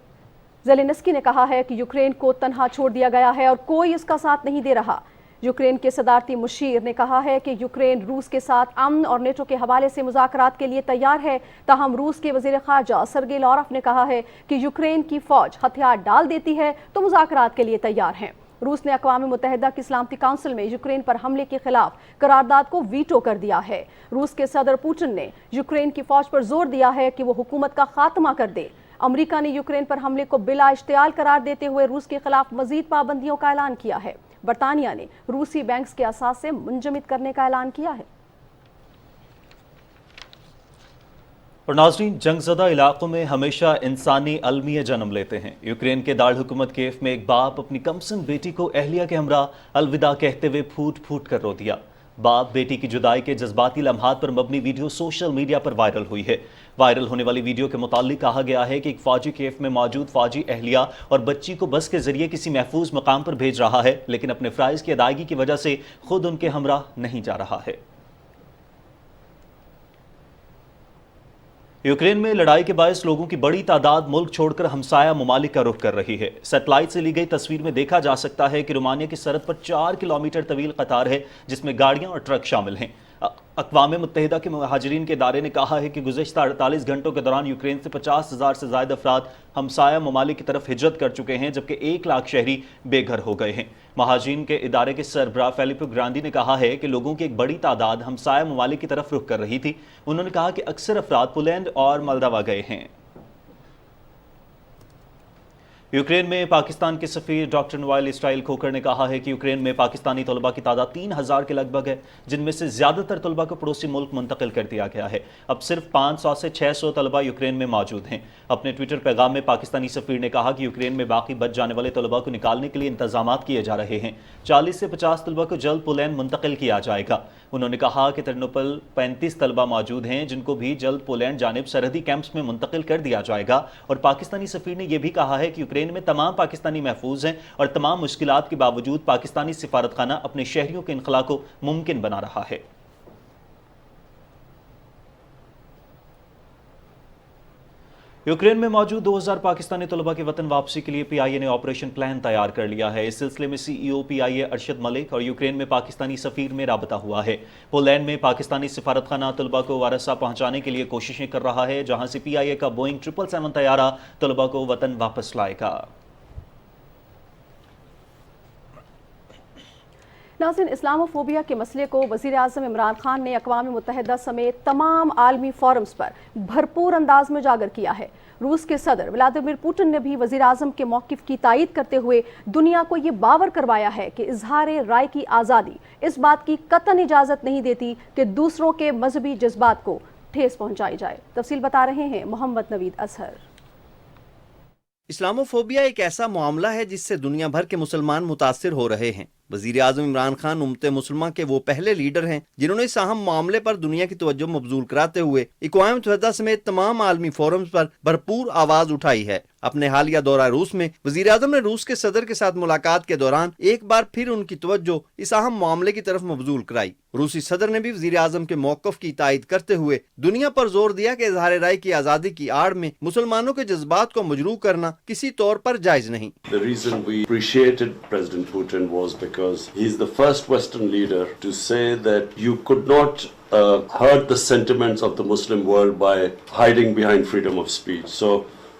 Speaker 2: ज़ेलेंस्की ने कहा है कि यूक्रेन को तन्हा छोड़ दिया गया है और कोई उसका साथ नहीं दे रहा। यूक्रेन के सदारती मुशीर ने कहा है कि यूक्रेन रूस के साथ अमन और नेटो के हवाले से मुज़ाकरात के लिए तैयार है। ताहम रूस के वज़ीर ख़ारजा सर्गेई लाव्रोव ने कहा है कि यूक्रेन की फौज हथियार डाल देती है तो मुज़ाकरात के लिए तैयार हैं। रूस ने अक़वाम मुत्तहिदा की सलामती काउंसिल में यूक्रेन पर हमले के खिलाफ करारदाद को वीटो कर दिया है। रूस के सदर पुतिन ने यूक्रेन की फौज पर जोर दिया है कि वो हुकूमत का खात्मा कर दे। अमेरिका ने यूक्रेन पर हमले को बिला इश्तियाल करार देते हुए रूस के खिलाफ मजीद पाबंदियों का ऐलान किया है। बरतानिया ने रूसी बैंक्स के असास से मुंजमद करने का ऐलान किया है।
Speaker 1: और नाज़रीन, जंगज़दा इलाकों में हमेशा इंसानी अलमिया जन्म लेते हैं। यूक्रेन के दारुल हुकूमत कीव में एक बाप अपनी कमसिन बेटी को अहलिया के हमरा अलविदा कहते हुए फूट फूट कर रो दिया। बाप बेटी की जुदाई के जज्बाती लम्हात पर मबनी वीडियो सोशल मीडिया पर वायरल हुई है। वायरल होने वाली वीडियो के मुताल्लिक कहा गया है कि एक फौजी कीव में मौजूद फौजी अहलिया और बच्ची को बस के जरिए किसी महफूज मकाम पर भेज रहा है, लेकिन अपने फ़राइज़ की अदायगी की वजह से खुद उनके हमरा नहीं जा रहा है। यूक्रेन में लड़ाई के बायस लोगों की बड़ी तादाद मुल्क छोड़कर हमसाया ममालिक का रुख कर रही है। सैटेलाइट से ली गई तस्वीर में देखा जा सकता है कि रोमानिया की सरहद पर 4 किलोमीटर तवील कतार है, जिसमें गाड़ियां और ट्रक शामिल हैं। अक़वाम मुत्तहिदा के महाजरीन के इदारे ने कहा है कि गुज़श्ता 48 घंटों के दौरान यूक्रेन से 50,000 से ज़ायद अफराद हमसाया ममालिक की तरफ हिजरत कर चुके हैं, जबकि 1 लाख शहरी बेघर हो गए हैं। महाजरीन के इदारे के सरबराह फिलिपो ग्रांडी ने कहा है कि लोगों की एक बड़ी तादाद हमसाया ममालिक की तरफ रुख कर रही थी। उन्होंने कहा कि अक्सर अफराद पोलैंड और मोल्दोवा गए हैं। यूक्रेन में पाकिस्तान के सफ़ीर डॉक्टर नवाइल इसराइल खोकर ने कहा है कि यूक्रेन में पाकिस्तानी तलबा की तादाद 3000 के लगभग है, जिनमें से ज़्यादातर तलबा को पड़ोसी मुल्क मुंतकिल कर दिया गया है। अब सिर्फ 500 से 600 तलबा यूक्रेन में मौजूद हैं। अपने ट्विटर पैगाम में पाकिस्तानी सफ़ीर ने कहा कि यूक्रेन में बाकी बच जाने वाले तलबा को निकालने के लिए इंतजामात किए जा रहे हैं। 40 से 50 तलबा को जल्द पोलैंड मुंतकिल किया जाएगा। उन्होंने कहा कि टर्नोपल 35 तलबा मौजूद हैं, जिनको भी जल्द पोलैंड जानिब सरहदी कैंप्स में मुंतकिल कर दिया जाएगा। और पाकिस्तानी सफ़ीर ने यह भी कहा है कि यूक्रेन में तमाम पाकिस्तानी महफूज हैं और तमाम मुश्किलात के बावजूद पाकिस्तानी सिफारतखाना अपने शहरियों के इनखला को मुमकिन बना रहा है। यूक्रेन में मौजूद 2000 पाकिस्तानी तलबा की वतन वापसी के लिए PIA ने ऑपरेशन प्लान तैयार कर लिया है। इस सिलसिले में CEO PIA अरशद मलिक और यूक्रेन में पाकिस्तानी सफीर में राबता हुआ है। पोलैंड में पाकिस्तानी सिफारतखाना तलबा को वारसा पहुंचाने के लिए कोशिशें कर रहा है, जहां से PIA का बोइंग 777 तैयारा तलबा को वतन वापस लाएगा।
Speaker 2: नाज़रीन, इस्लामोफोबिया के मसले को वज़ीर आज़म इमरान खान ने अक़वाम मुत्तहिदा समेत तमाम आलमी फोरम्स पर भरपूर अंदाज में उजागर किया है। रूस के सदर व्लादिमीर पुतिन ने भी वज़ीर आज़म के मौक़िफ़ की तायीद करते हुए दुनिया को ये बावर करवाया है कि इज़हार राय की आज़ादी इस बात की कतई इजाज़त नहीं देती कि दूसरों के मजहबी जज्बात को ठेस पहुँचाई जाए। तफसील बता रहे हैं मोहम्मद नवीद अजहर।
Speaker 20: इस्लामोफोबिया एक ऐसा मामला है जिससे दुनिया भर के मुसलमान मुतासिर हो रहे हैं। वज़ीर आज़म इमरान खान उम्मत मुसलमान के वो पहले लीडर हैं जिन्होंने इस अहम मामले पर दुनिया की तवज्जो मबजूल कराते हुए अक़वाम मुत्तहिदा समेत तमाम आलमी फोरम्स पर भरपूर आवाज़ उठाई है। अपने हालिया दौरा रूस में वज़ीर आज़म ने रूस के सदर के साथ मुलाकात के दौरान एक बार फिर उनकी तवज्जो इस अहम मामले की तरफ मबजूल कराई। रूसी सदर ने भी वज़ीर आज़म के मौक़िफ़ की तायद करते हुए दुनिया पर जोर दिया कि इज़हार राय की आज़ादी की आड़ में मुसलमानों के जज्बात को मजरूह करना किसी तौर पर जायज़ नहीं।
Speaker 21: The reason we appreciated President Putin was because he is the first Western leader to say that you could not hurt the sentiments of the Muslim world by hiding behind freedom of speech. So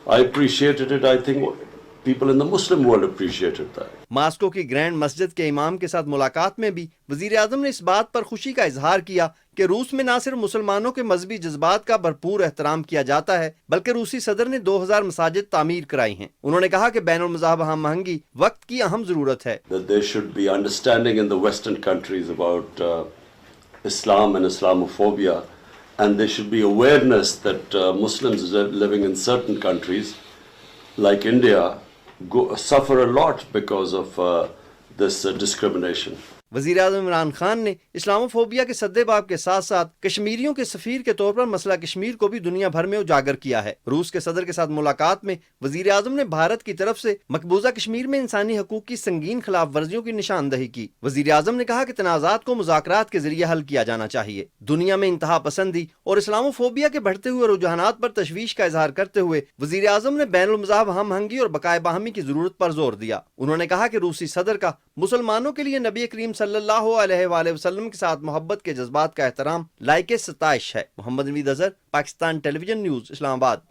Speaker 21: I appreciated it. I think people in the Muslim world appreciated that.
Speaker 20: Moscow की grand मस्जिद के इमाम के साथ मुलाकात में भी वज़ीर आज़म ने इस बात पर खुशी का इजहार किया कि रूस में न सिर्फ मुसलमानों के मजहबी जज्बात का भरपूर एहतराम किया जाता है, बल्कि रूसी सदर ने 2000 मसाजिद तामीर कराई हैं। उन्होंने कहा कि बैनुल मज़हब हमआहंगी वक्त की अहम जरूरत है।
Speaker 21: That there should be understanding in the Western countries about Islam and Islamophobia, and there should be awareness that Muslims living in certain countries like India suffer a lot because of this discrimination.
Speaker 20: वज़ीर आज़म इमरान खान ने Islamophobia के सद्देबाब के साथ साथ कश्मीरियों के सफ़ीर के तौर पर मसला कश्मीर को भी दुनिया भर में उजागर किया है। रूस के सदर के साथ मुलाकात में वज़ीर आज़म ने भारत की तरफ से मकबूजा कश्मीर में इंसानी हकूक़ की संगीन खिलाफ वर्जियों की निशानदही की। वज़ीर आज़म ने कहा कि तनाज़ात को मुज़ाकरात के जरिए हल किया जाना चाहिए। दुनिया में इंतहा पसंदी और इस्लामोफोबिया के बढ़ते हुए रुझानात पर तशवीश का इजहार करते हुए वज़ीर आज़म ने बैनुल मज़हब हमआहंगी और बकाए बाहमी की जरूरत पर जोर दिया। उन्होंने कहा कि रूसी सदर का मुसलमानों के लिए नबी करीम सल्लल्लाहु अलैहि वसल्लम के साथ मोहब्बत के जज्बात का एहतराम लायके सताइश है। Mohammad Naveed Azhar, Pakistan television news, Islamabad.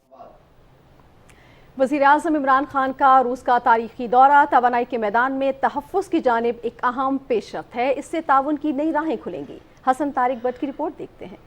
Speaker 2: वज़ीर आज़म इमरान खान का रूस का तारीखी दौरा तवानाई के मैदान में तहफ़्फ़ुज़ की जानिब एक अहम पेशरफ्त है। इससे ताउन की नई राहें खुलेंगी। हसन तारिक भट्ट की रिपोर्ट देखते हैं।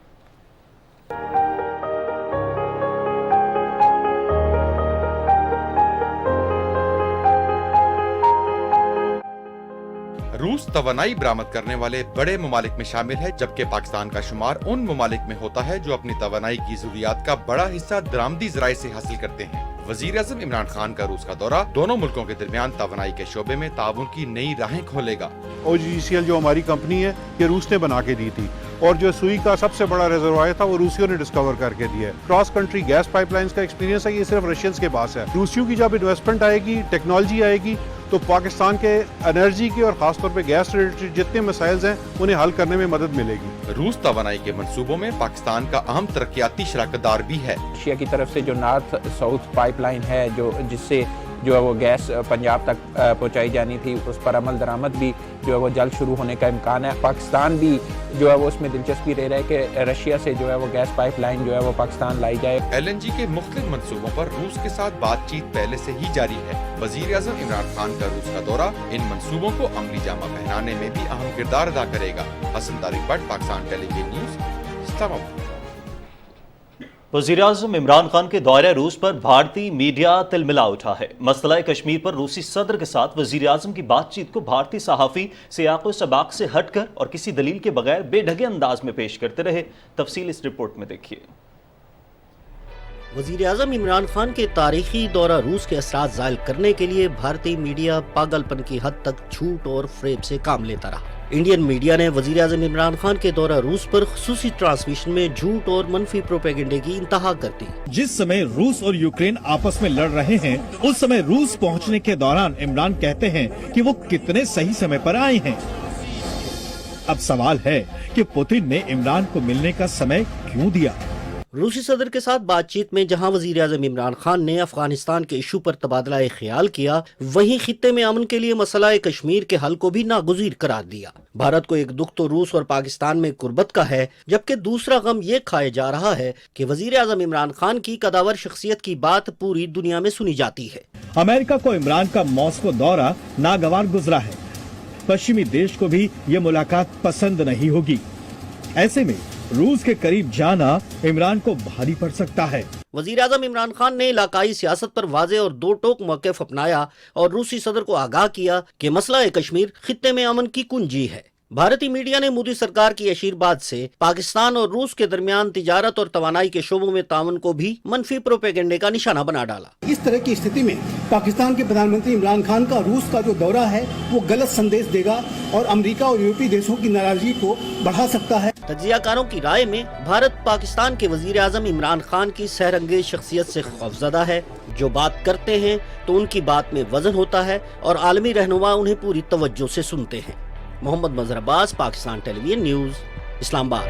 Speaker 22: रूस तवानाई बरामद करने वाले बड़े ममालिक में शामिल है, जबकि पाकिस्तान का शुमार उन ममालिक में होता है जो अपनी तवानाई की जरूरियात का बड़ा हिस्सा दरामदी जराए से हासिल करते हैं। वज़ीर आज़म इमरान खान का रूस का दौरा दोनों मुल्कों के दरमियान तवानाई के शोबे में ताउन की नई राहें खोलेगा।
Speaker 3: OGCL जो हमारी कंपनी है ये रूस ने बना के दी थी, और जो सुई का सबसे बड़ा रिजर्वायर था वो रूसियों ने डिस्कवर करके दिया है। क्रॉस कंट्री गैस पाइपलाइंस का एक्सपीरियंस है, ये सिर्फ रशियंस के पास है। रूसियों की जब इन्वेस्टमेंट आएगी, टेक्नोलॉजी आएगी, तो पाकिस्तान के एनर्जी के और खासतौर पे गैस रिलेटेड जितने मसाइल हैं उन्हें हल करने में मदद मिलेगी।
Speaker 22: रूस तवानाई के मंसूबों में पाकिस्तान का अहम तरक्याती शराकतदार भी है।
Speaker 23: रशिया की तरफ से जो नॉर्थ साउथ पाइपलाइन है जो जिससे जो है वो गैस पंजाब तक पहुंचाई जानी थी, उस पर अमल दरामद भी जो है वो जल्द शुरू होने का इम्कान है। पाकिस्तान भी जो है वो उसमें दिलचस्पी ले रहा है कि रशिया से जो है वो गैस पाइपलाइन जो है वो पाकिस्तान लाई जाए।
Speaker 22: LNG के मुख्तलिफ मंसूबों पर रूस के साथ बातचीत पहले से ही जारी है। वज़ीर आज़म इमरान खान का रूस का दौरा इन मंसूबों को अमली जामा पहनाने में भी अहम किरदार अदा करेगा। Hassan Tariq Bhatt, Pakistan television news, Islamabad.
Speaker 1: वज़ीर आज़म इमरान खान के दौरे रूस पर भारतीय मीडिया तिलमिला उठा है। मसला कश्मीर पर रूसी सदर के साथ वज़ीर आज़म की बातचीत को भारतीय सहाफ़ी सियाक़ो सबाक़ से हटकर और किसी दलील के बगैर बेढंगे अंदाज में पेश करते रहे। तफसील इस रिपोर्ट में देखिए।
Speaker 24: वज़ीर आज़म इमरान खान के तारीखी दौरा रूस के असरात ज़ायल करने के लिए भारतीय मीडिया पागलपन की हद तक झूठ और फ्रेब से काम लेता रहा। इंडियन मीडिया ने वज़ीर आज़म इमरान खान के दौरा रूस पर खुसूसी ट्रांसमिशन में झूठ और मनफी प्रोपेगेंडे की इंतहा कर दी।
Speaker 25: जिस समय रूस और यूक्रेन आपस में लड़ रहे हैं, उस समय रूस पहुंचने के दौरान इमरान कहते हैं कि वो कितने सही समय पर आए हैं। अब सवाल है कि पुतिन ने इमरान को मिलने का समय क्यों दिया।
Speaker 24: روسی صدر کے ساتھ بات چیت میں جہاں وزیر اعظم عمران خان نے افغانستان کے ایشو پر تبادلہ خیال کیا، وہیں خطے میں امن کے لیے مسئلہ کشمیر کے حل کو بھی ناگزیر قرار دیا۔ بھارت کو ایک دکھ تو روس اور پاکستان میں قربت کا ہے، جبکہ دوسرا غم یہ کھائے جا رہا ہے کہ وزیر اعظم عمران خان کی قداور شخصیت کی بات پوری دنیا میں سنی جاتی ہے۔
Speaker 25: امریکہ کو عمران کا ماسکو دورہ ناگوار گزرا ہے، پشچمی دیش کو بھی یہ ملاقات پسند نہیں ہوگی، ایسے میں روس کے قریب جانا عمران کو بھاری پڑ سکتا ہے۔
Speaker 24: وزیر اعظم عمران خان نے علاقائی سیاست پر واضح اور دو ٹوک موقف اپنایا اور روسی صدر کو آگاہ کیا کہ مسئلہ کشمیر خطے میں امن کی کنجی ہے۔ بھارتی میڈیا نے مودی سرکار کی اشیرباد سے پاکستان اور روس کے درمیان تجارت اور توانائی کے شعبوں میں تعاون کو بھی منفی پروپیگنڈے کا نشانہ بنا ڈالا۔
Speaker 4: اس طرح کی استھتی میں پاکستان کے پردھان منتری عمران خان کا روس کا جو دورہ ہے وہ غلط سندیش دے گا اور امریکہ اور یورپی دیشوں کی ناراضگی کو بڑھا سکتا ہے۔
Speaker 24: تجزیہ کاروں کی رائے میں بھارت پاکستان کے وزیر اعظم عمران خان کی سحر انگیز شخصیت سے خوفزدہ ہے۔ جو بات کرتے ہیں تو ان کی بات میں وزن ہوتا ہے اور عالمی رہنما انہیں پوری توجہ سے سنتے ہیں۔ محمد مظہر عباس، پاکستان ٹیلی ویژن نیوز، اسلام آباد۔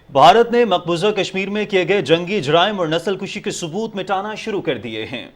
Speaker 1: بھارت نے مقبوضہ کشمیر میں کیے گئے جنگی جرائم اور نسل کشی کے ثبوت مٹانا شروع کر دیے ہیں۔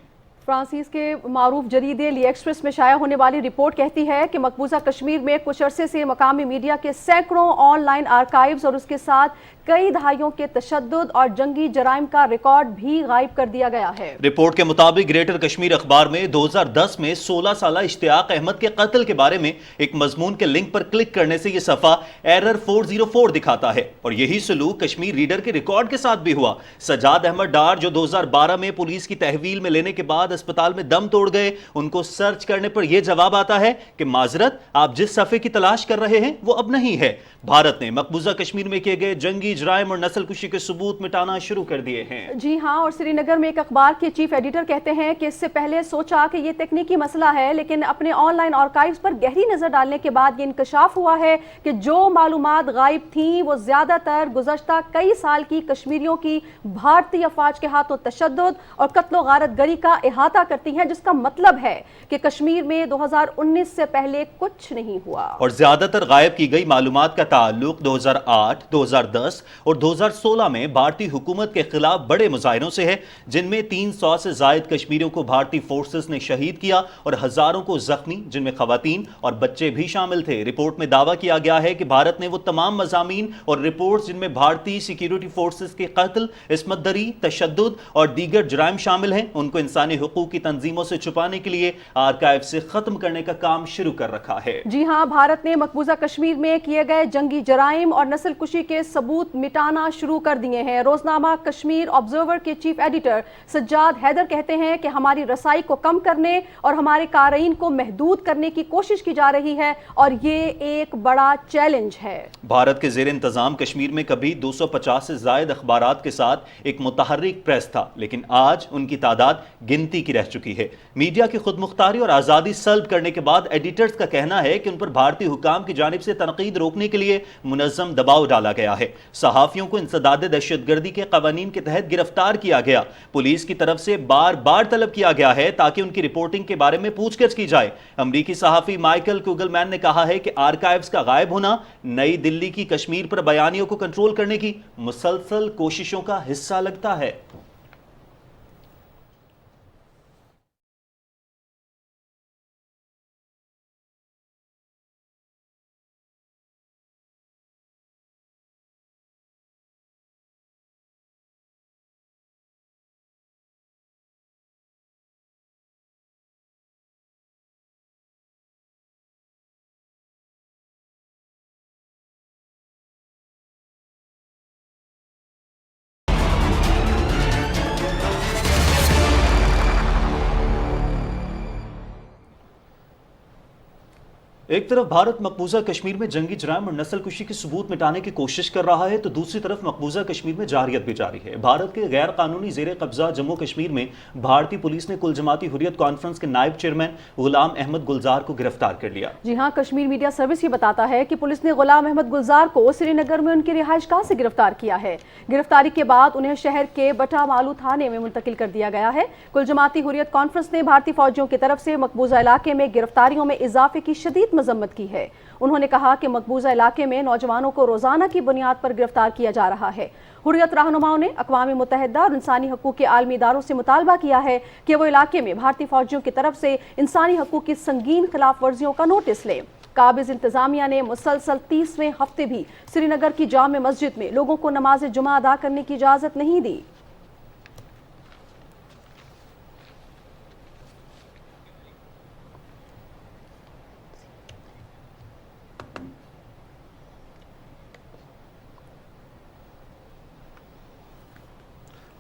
Speaker 2: فرانسیس کے معروف جریدے لی ایکسپریس میں شائع ہونے والی رپورٹ کہتی ہے کہ مقبوضہ کشمیر میں کچھ عرصے سے مقامی میڈیا کے سینکڑوں آن لائن آرکائیوز اور اس کے ساتھ کئی دہائیوں کے تشدد اور جنگی جرائم کا ریکارڈ بھی غائب کر دیا گیا ہے۔
Speaker 1: رپورٹ کے مطابق گریٹر کشمیر اخبار میں 2010 میں 16 سالہ اشتیاق احمد کے قتل کے بارے میں ایک مضمون کے لنک پر کلک کرنے سے یہ صفحہ ایرر 404 دکھاتا ہے، اور یہی سلوک کشمیر ریڈر کے ریکارڈ کے ساتھ بھی ہوا۔ سجاد احمد ڈار جو 2012 میں پولیس کی تحویل میں لینے کے بعد اسپتال میں دم توڑ گئے، ان کو سرچ کرنے پر یہ جواب آتا ہے کہ معذرت، آپ جس صفحے کی تلاش کر رہے ہیں وہ اب نہیں ہے۔ بھارت نے مقبوضہ کشمیر میں کیے گئے جنگی جرائم اور نسل کشی کے ثبوت مٹانا شروع کر دیے ہیں۔
Speaker 2: جی ہاں، اور سری نگر میں ایک اخبار کے چیف ایڈیٹر کہتے ہیں کہ اس سے پہلے سوچا کہ یہ تکنیکی مسئلہ ہے، لیکن اپنے آن لائن آرکائیوز پر گہری نظر ڈالنے کے بعد یہ انکشاف ہوا ہے کہ جو معلومات غائب تھیں وہ زیادہ تر گزشتہ کئی سال کی کشمیریوں کی بھارتی افواج کے ہاتھوں تشدد اور قتل و غارت گری کا احاطہ کرتی ہیں، جس کا مطلب ہے کہ کشمیر میں 2019 سے پہلے کچھ نہیں ہوا۔
Speaker 1: اور زیادہ تر غائب کی گئی معلومات کا تعلق 2008، 2010 اور 2016 میں بھارتی حکومت کے خلاف بڑے مظاہروں سے ہے، جن میں 300 سے زائد کشمیریوں کو بھارتی فورسز نے شہید کیا اور ہزاروں کو زخمی، جن میں خواتین اور بچے بھی شامل تھے۔ رپورٹ میں دعویٰ کیا گیا ہے کہ بھارت نے وہ تمام مضامین اور رپورٹس جن میں بھارتی سیکیورٹی فورسز کے قتل، عصمت دری، تشدد اور دیگر جرائم شامل ہیں، ان کو انسانی حقوق کی تنظیموں سے چھپانے کے لیے آرکائیو سے ختم کرنے کا کام شروع کر رکھا ہے۔
Speaker 2: جی ہاں، بھارت نے مقبوضہ کشمیر میں کیے گئے جنگی جرائم اور نسل کشی کے ثبوت مٹانا شروع کر دیے ہیں۔ روزنامہ کشمیر آبزرور کے چیف ایڈیٹر سجاد حیدر کہتے ہیں کہ ہماری رسائی کو کم کرنے اور ہمارے قارئین کو محدود کرنے کی کوشش کی جا رہی ہے اور یہ ایک بڑا چیلنج ہے۔
Speaker 1: بھارت کے زیر انتظام کشمیر میں کبھی 250 سے زائد اخبارات کے ساتھ ایک متحرک پریس تھا، لیکن آج ان کی تعداد گنتی کی رہ چکی ہے۔ میڈیا کی خود مختاری اور آزادی سلب کرنے کے بعد ایڈیٹرز کا کہنا ہے کہ ان پر بھارتی حکام کی جانب سے تنقید روکنے کے لیے منظم دباؤ ڈالا گیا ہے۔ صحافیوں کو انسداد دہشت گردی کے قوانین کے تحت گرفتار کیا گیا، پولیس کی طرف سے بار بار طلب کیا گیا ہے تاکہ ان کی رپورٹنگ کے بارے میں پوچھ گچھ کی جائے۔ امریکی صحافی مائیکل کوگل مین نے کہا ہے کہ آرکائیوز کا غائب ہونا نئی دلی کی کشمیر پر بیانیوں کو کنٹرول کرنے کی مسلسل کوششوں کا حصہ لگتا ہے۔ ایک طرف بھارت مقبوضہ کشمیر میں جنگی جرائم اور نسل کشی کے ثبوت مٹانے کی کوشش کر رہا ہے تو دوسری طرف مقبوضہ کشمیر میں جارحیت بھی جاری ہے۔ بھارت کے غیر قانونی زیر قبضہ جموں کشمیر میں بھارتی پولیس نے کل جماعتی حریت کانفرنس کے نائب چیئرمین غلام احمد گلزار کو گرفتار کر لیا۔
Speaker 2: جی ہاں، کشمیر میڈیا سروس یہ بتاتا ہے کہ پولیس نے غلام احمد گلزار کو سری نگر میں ان کی رہائش گاہ سے گرفتار کیا ہے۔ گرفتاری کے بعد انہیں شہر کے بٹا مالو تھانے میں منتقل کر دیا گیا ہے۔ کل جماعتی حریت کانفرنس نے بھارتی فوجیوں کی طرف سے مقبوضہ علاقے میں گرفتاریوں میں اضافے کی شدید مذمت کی ہے۔ انہوں نے کہا کہ مقبوضہ علاقے میں نوجوانوں کو روزانہ کی بنیاد پر گرفتار کیا جا رہا ہے۔ حریت رہنماؤں نے اقوام متحدہ اور انسانی حقوق کے عالمی اداروں سے مطالبہ کیا ہے کہ وہ علاقے میں بھارتی فوجیوں کی طرف سے انسانی حقوق کی سنگین خلاف ورزیوں کا نوٹس لیں۔ قابض انتظامیہ نے مسلسل 30ویں ہفتے بھی سری نگر کی جامع مسجد میں لوگوں کو نماز جمعہ ادا کرنے کی اجازت نہیں دی۔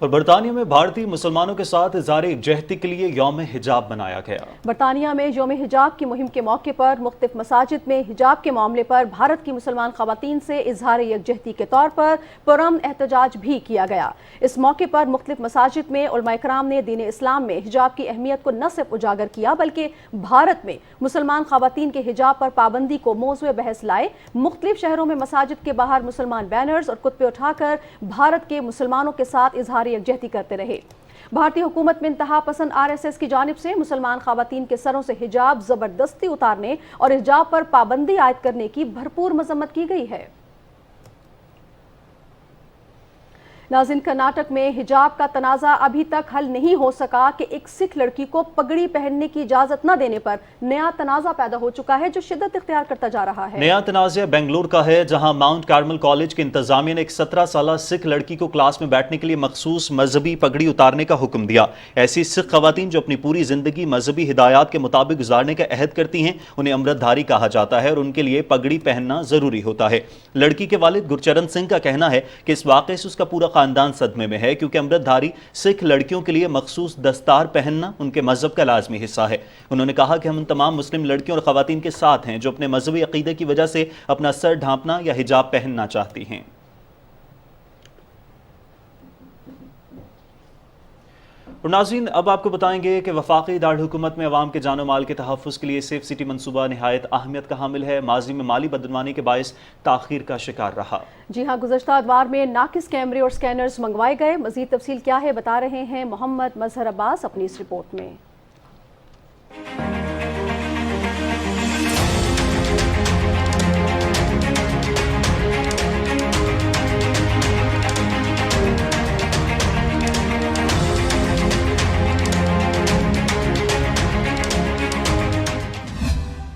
Speaker 1: اور برطانیہ میں بھارتی مسلمانوں کے ساتھ اظہار یکجہتی کے لیے یوم حجاب منایا گیا۔
Speaker 2: برطانیہ میں یوم حجاب کی مہم کے موقع پر مختلف مساجد میں حجاب کے معاملے پر بھارت کی مسلمان خواتین سے اظہار یکجہتی کے طور پر پرامن احتجاج بھی کیا گیا۔ اس موقع پر مختلف مساجد میں علماء کرام نے دین اسلام میں حجاب کی اہمیت کو نہ صرف اجاگر کیا بلکہ بھارت میں مسلمان خواتین کے حجاب پر پابندی کو موضوع بحث لائے۔ مختلف شہروں میں مساجد کے باہر مسلمان بینرز اور کتبے اٹھا کر بھارت کے مسلمانوں کے ساتھ اظہار یکجہتی کرتے رہے۔ بھارتی حکومت میں انتہا پسند RSS کی جانب سے مسلمان خواتین کے سروں سے حجاب زبردستی اتارنے اور حجاب پر پابندی عائد کرنے کی بھرپور مذمت کی گئی ہے۔ ناظرین، کرناٹک میں حجاب کا تنازع ابھی تک حل نہیں ہو سکا کہ ایک سکھ لڑکی کو پگڑی پہننے کی اجازت نہ دینے پر نیا تنازع پیدا ہو چکا ہے جو شدت اختیار کرتا جا رہا ہے۔
Speaker 1: نیا تنازع بنگلور کا ہے جہاں ماؤنٹ کارمل کالج کے انتظامیہ نے ایک 17 سالہ سکھ لڑکی کو کلاس میں بیٹھنے کے لیے مخصوص مذہبی پگڑی اتارنے کا حکم دیا۔ ایسی سکھ خواتین جو اپنی پوری زندگی مذہبی ہدایات کے مطابق گزارنے کا عہد کرتی ہیں انہیں امرت دھاری کہا جاتا ہے اور ان کے لیے پگڑی پہننا ضروری ہوتا ہے۔ لڑکی کے والد گرچرن سنگھ کا کہنا ہے کہ اس واقعے سے اس کا پورا خاندان صدمے میں ہے کیونکہ امرت دھاری سکھ لڑکیوں کے لیے مخصوص دستار پہننا ان کے مذہب کا لازمی حصہ ہے۔ انہوں نے کہا کہ ہم ان تمام مسلم لڑکیوں اور خواتین کے ساتھ ہیں جو اپنے مذہبی عقیدے کی وجہ سے اپنا سر ڈھانپنا یا حجاب پہننا چاہتی ہیں۔ اور ناظرین، اب آپ کو بتائیں گے کہ وفاقی دارالحکومت میں عوام کے جان و مال کے تحفظ کے لیے سیف سٹی منصوبہ نہایت اہمیت کا حامل ہے۔ ماضی میں مالی بدعنوانی کے باعث تاخیر کا شکار رہا۔
Speaker 2: جی ہاں، گزشتہ ادوار میں ناقص کیمرے اور سکینرز منگوائے گئے۔ مزید تفصیل کیا ہے بتا رہے ہیں محمد مظہر عباس اپنی اس رپورٹ میں۔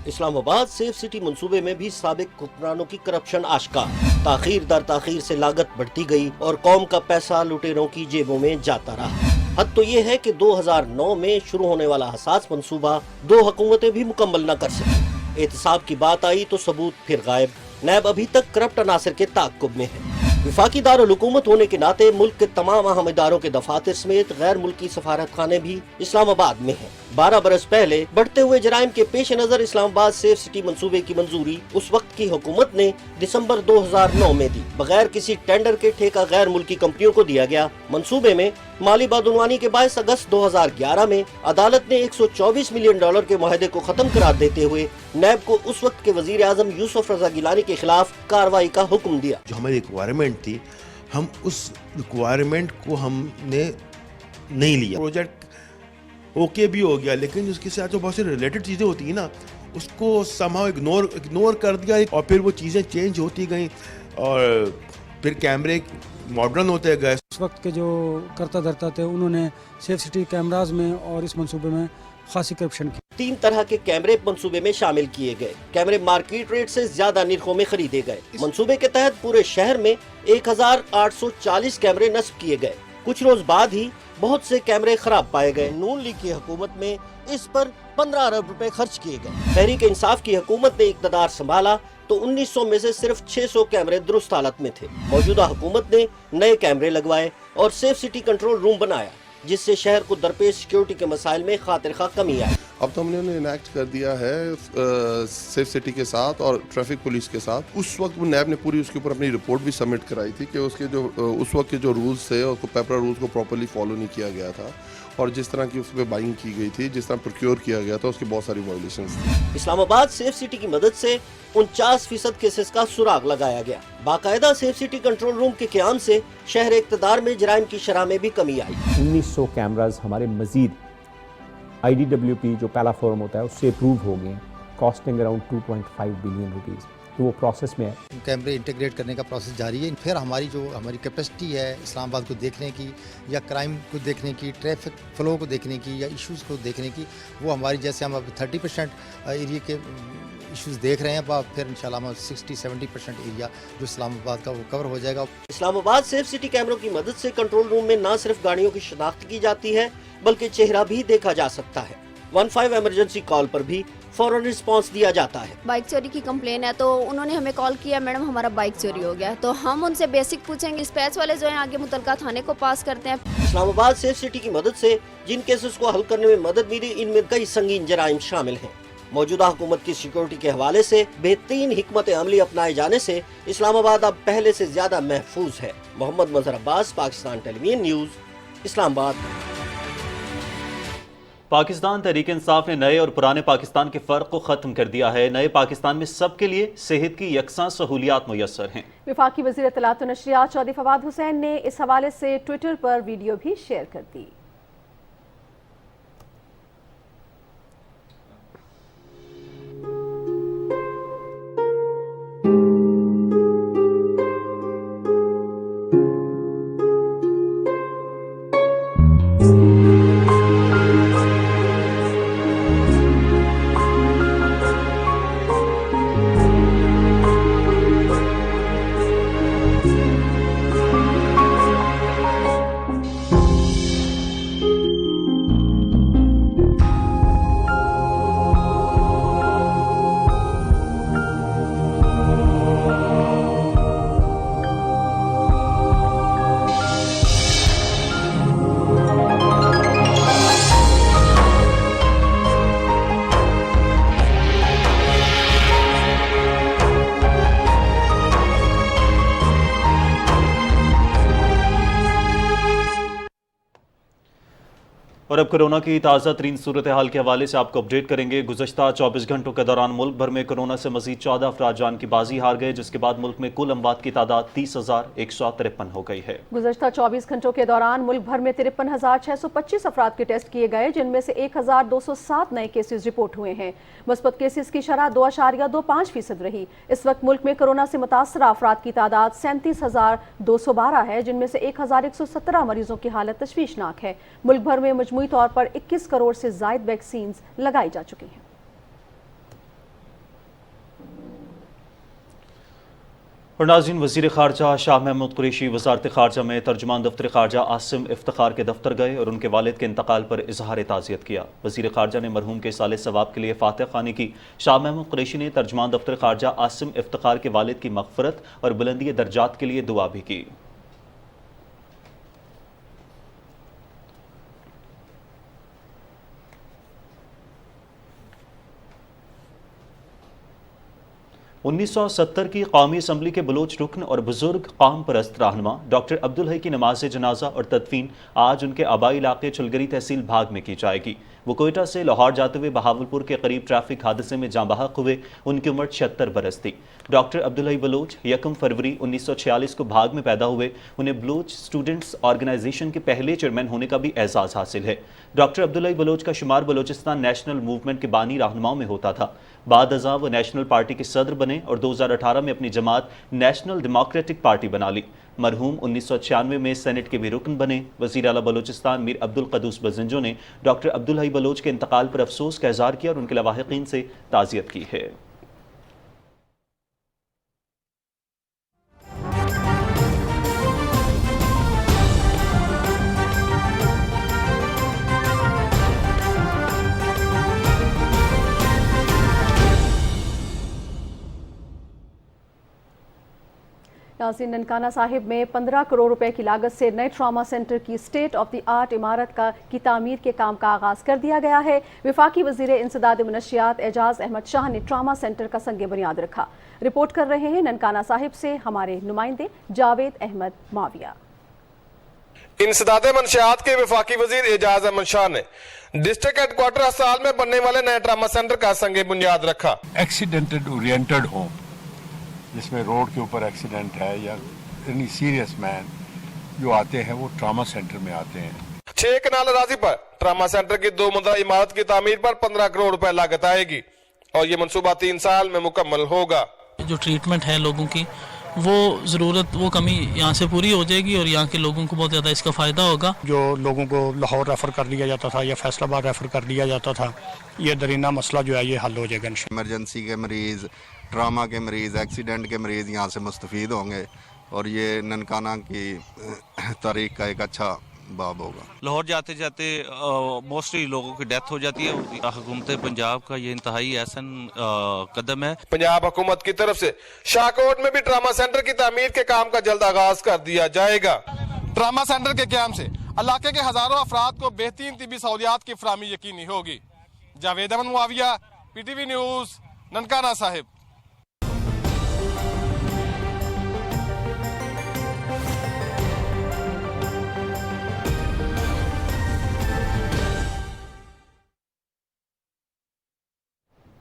Speaker 24: اسلام آباد سیف سٹی منصوبے میں بھی سابق حکمرانوں کی کرپشن آشکار، تاخیر در تاخیر سے لاگت بڑھتی گئی اور قوم کا پیسہ لٹیروں کی جیبوں میں جاتا رہا۔ حد تو یہ ہے کہ 2009 میں شروع ہونے والا حساس منصوبہ 2 حکومتیں بھی مکمل نہ کر سکیں۔ احتساب کی بات آئی تو ثبوت پھر غائب۔ نیب ابھی تک کرپٹ عناصر کے تعاقب میں ہے۔ وفاقی دارالحکومت ہونے کے ناطے ملک کے تمام اہم اداروں کے دفاتر سمیت غیر ملکی سفارت خانے بھی اسلام آباد میں ہیں۔ 12 برس پہلے بڑھتے ہوئے جرائم کے پیش نظر اسلام آباد سیف سٹی منصوبے کی منظوری اس وقت کی حکومت نے دسمبر 2009 میں دی۔ بغیر کسی ٹینڈر کے ٹھیکہ غیر ملکی کمپنیوں کو دیا گیا۔ منصوبے میں مالی بدعنوانی کے باعث اگست 2011 میں عدالت نے $124 ملین کے معاہدے کو ختم قرار دیتے ہوئے نیب کو اس وقت کے وزیر اعظم یوسف رضا گیلانی کے خلاف کارروائی کا حکم دیا۔
Speaker 6: جو ہماری ریکوائرمنٹ تھی، ہم اس ریکوائرمنٹ کو ہم نے نہیں لیا۔ پروجیکٹ اوکے بھی ہو گیا لیکن اس کے ساتھ جو بہت سی ریلیٹڈ چیزیں ہوتی ہیں نا، اس کو somehow اگنور کر دیا اور پھر وہ چیزیں چینج ہوتی گئیں اور پھر کیمرے ماڈرن ہوتے گئے۔
Speaker 7: اس وقت کے جو کرتا دھرتا تھے انہوں نے سیف سٹی کیمراز میں اور اس منصوبے میں خاصی کرپشن کی۔
Speaker 24: 3 طرح کے کیمرے منصوبے میں شامل کیے گئے۔ کیمرے مارکیٹ ریٹ سے زیادہ نرخوں میں خریدے گئے۔ منصوبے کے تحت پورے شہر میں 1840 کیمرے نصب کیے گئے۔ کچھ روز بعد ہی بہت سے کیمرے خراب پائے گئے۔ نون لیگ کی حکومت میں اس پر 15 ارب روپے خرچ کیے گئے۔ تحریک انصاف کی حکومت نے اقتدار سنبھالا تو 1900 میں سے صرف 600 کیمرے درست حالت میں تھے۔ موجودہ حکومت نے نئے کیمرے لگوائے اور سیف سٹی کنٹرول روم بنایا جس سے شہر کو درپیش سیکیورٹی کے مسائل میں خاطر خواہ کمی آئی۔
Speaker 8: اب تو ہم نے انہیں انیکٹ کر دیا ہے سیف سٹی کے ساتھ اور ٹریفک پولیس کے ساتھ. اس وقت نیب نے پوری اس کے اوپر اپنی رپورٹ بھی سبمٹ کرائی تھی کہ اس کے جو اس وقت کے جو رولز تھے اس کو پیپرا رولز کو پراپرلی فالو نہیں کیا گیا تھا, اور جس طرح کی اس پہ بائنگ کی گئی تھی, جس طرح پروکیور کیا گیا تھا, اس کی بہت ساری وائلیشنز تھیں.
Speaker 24: اسلام آباد سیف سٹی کی مدد سے 49% کیسز کا سراغ لگایا گیا. باقاعدہ سیف سٹی کنٹرول روم کے قیام سے شہر اقتدار میں جرائم کی شرح میں بھی کمی آئی.
Speaker 23: 1900 کیمراز ہمارے مزید IDWP جو پہلا فورم ہوتا ہے اس سے اپروو ہو گئے, کاسٹنگ اراؤنڈ 2.5 بلین روپیز, تو وہ پروسیس میں ہے.
Speaker 9: کیمرے انٹیگریٹ کرنے کا پروسیس جاری ہے. پھر ہماری کیپیسٹی ہے اسلام آباد کو دیکھنے کی, یا کرائم کو دیکھنے کی, ٹریفک فلو کو دیکھنے کی, یا ایشوز کو دیکھنے کی, وہ ہماری جیسے ہم اب 30% ایریا کے ایشوز دیکھ رہے ہیں, پھر انشاءاللہ ہم 60-70% ایریا جو اسلام آباد کا وہ کور ہو جائے گا.
Speaker 24: اسلام آباد سیف سٹی کیمروں کی مدد سے کنٹرول روم میں نہ صرف گاڑیوں کی شناخت کی جاتی ہے بلکہ چہرہ بھی دیکھا جا سکتا ہے. 15 ایمرجنسی کال پر بھی فوراً رسپانس دیا جاتا ہے.
Speaker 10: بائک چوری کی کمپلین ہے تو انہوں نے ہمیں کال کیا, میڈم ہمارا بائک چوری ہو گیا, تو ہم ان سے بیسک پوچھیں گے, ڈسپیچ والے جو ہیں آگے متعلقہ تھانے کو پاس کرتے ہیں.
Speaker 24: اسلام آباد سیف سٹی کی مدد سے جن کیسز کو حل کرنے میں مدد ملی, ان میں کئی سنگین جرائم شامل ہیں. موجودہ حکومت کی سیکورٹی کے حوالے سے بہترین حکمت عملی اپنائے جانے سے اسلام آباد اب پہلے سے زیادہ محفوظ ہے. محمد مظہر عباس, پاکستان ٹیلی ویژن نیوز, اسلام آباد.
Speaker 1: پاکستان تحریک انصاف نے نئے اور پرانے پاکستان کے فرق کو ختم کر دیا ہے. نئے پاکستان میں سب کے لیے صحت کی یکساں سہولیات میسر ہیں.
Speaker 2: وفاقی وزیر اطلاعات و نشریات چودھری فواد حسین نے اس حوالے سے ٹویٹر پر ویڈیو بھی شیئر کر دی.
Speaker 1: اور اب کورونا کی تازہ ترین صورتحال کے حوالے سے آپ کو اپڈیٹ کریں گے. گزشتہ 24 گھنٹوں کے دوران ملک بھر میں کورونا سے مزید 14 افراد جان کی بازی ہار گئے, جس کے بعد ملک میں کل اموات کی تعداد 30,153 ہو گئی ہے.
Speaker 2: گزشتہ 24 گھنٹوں کے دوران ملک بھر میں 53,625 افراد کے ٹیسٹ کیے گئے, جن میں سے 1,207 نئے کیسز رپورٹ ہوئے ہیں. مثبت کیسز کی شرح 2.25% رہی. اس وقت ملک میں کورونا سے متاثرہ افراد کی تعداد 37,212 ہے, جن میں سے 1,117 مریضوں کی حالت تشویشناک ہے. ملک بھر میں مجموعی طور پر 21 کروڑ سے زائد ویکسینز لگائی جا چکی ہیں.
Speaker 1: اور ناظرین, وزیر خارجہ شاہ محمود قریشی وزارت خارجہ میں ترجمان دفتر خارجہ عاصم افتخار کے دفتر گئے اور ان کے والد کے انتقال پر اظہار تعزیت کیا. وزیر خارجہ نے مرحوم کے سال ثواب کے لیے فاتح خوانی کی. شاہ محمود قریشی نے ترجمان دفتر خارجہ عاصم افتخار کے والد کی مغفرت اور بلندی درجات کے لیے دعا بھی کی. انیس سو 70 کی قومی اسمبلی کے بلوچ رکن اور بزرگ قوم پرست رہنما ڈاکٹر عبدالحی کی نماز جنازہ اور تدفین آج ان کے آبائی علاقے چلگری تحصیل بھاگ میں کی جائے گی. وہ کوئٹہ سے لاہور جاتے ہوئے بہاولپور کے قریب ٹریفک حادثے میں جاں بحق ہوئے. ان کی عمر 76 برس تھی. ڈاکٹر عبدالحی بلوچ 1 فروری 1946 کو بھاگ میں پیدا ہوئے. انہیں بلوچ اسٹوڈنٹس آرگنائزیشن کے پہلے چیئرمین ہونے کا بھی اعزاز حاصل ہے. ڈاکٹر عبدالحی بلوچ کا شمار بلوچستان نیشنل موومنٹ کے بانی رہنماؤں میں ہوتا تھا. بعد ازاں وہ نیشنل پارٹی کے صدر بنے اور 2018 میں اپنی جماعت نیشنل ڈیموکریٹک پارٹی بنا لی. مرحوم 1996 میں سینٹ کے بھی رکن بنے. وزیر اعلیٰ بلوچستان میر عبدالقدوس بزنجو نے ڈاکٹر عبدالحی بلوچ کے انتقال پر افسوس کا اظہار کیا اور ان کے لواحقین سے تعزیت کی ہے.
Speaker 2: नाज़रीन, ननकाना साहिब में 15 करोड़ रुपए की लागत से नए ट्रामा सेंटर की स्टेट ऑफ द आर्ट इमारत की तामीर के काम का आगाज कर दिया गया है। वफाकी वज़ीर इंसदाद मनशियात एजाज अहमद शाह ने ट्रामा सेंटर का संग बुनियाद रखा। रिपोर्ट कर रहे हैं ननकाना साहिब से हमारे नुमाइंदे जावेद अहमद माविया।
Speaker 5: इंसदाद मनशियात के वफाकी वजीर एजाज अहमद शाह ने डिस्ट्रिक्ट हेडक्वार्टर अस्पताल में बनने वाले नए ट्रामा सेंटर का संग बुनियाद रखा।
Speaker 3: एक्सीडेंटेड ओरिएंटेड होम, जिसमें रोड के ऊपर एक्सीडेंट है या एनी सीरियस मैन जो आते हैं वो ट्रामा सेंटर में आते हैं।
Speaker 5: 6 कनाल अराजी पर ट्रामा सेंटर की 2 मंजिला इमारत की तामीर पर 15 करोड़ रुपए लागत आएगी और ये मंसूबा 3 साल में मुकम्मल होगा।
Speaker 11: जो ट्रीटमेंट है लोगों की वो ज़रूरत वो कमी यहाँ से पूरी हो जाएगी और यहाँ के लोगों को बहुत ज़्यादा इसका फ़ायदा होगा।
Speaker 12: जो लोगों को लाहौर रेफ़र कर दिया जाता था या फैसलाबाद रेफ़र कर दिया जाता था, ये दरीना मसला जो है ये हल हो जाएगा।
Speaker 13: इमरजेंसी के मरीज़, ट्रामा के मरीज़, एक्सीडेंट के मरीज़ यहाँ से मुस्तफ़ीद होंगे और ये ननकाना की तारीख का एक अच्छा बाब होगा।
Speaker 14: लाहौर जाते जाते मोस्टली लोगों की डेथ हो जाती है। हुकूमत पंजाब का ये इंतहाई अहसन कदम है।
Speaker 5: पंजाब हुकूमत की तरफ से शाहकोट में भी ट्रामा सेंटर की तामीर के काम का जल्द आगाज कर दिया जाएगा। ट्रामा सेंटर के क्याम से इलाके के हजारों अफराद को बेहतरीन तिबी सहूलियात की फराहमी यकीनी होगी। Javed Ahmed Muavia, PTV news, Nankana Sahib.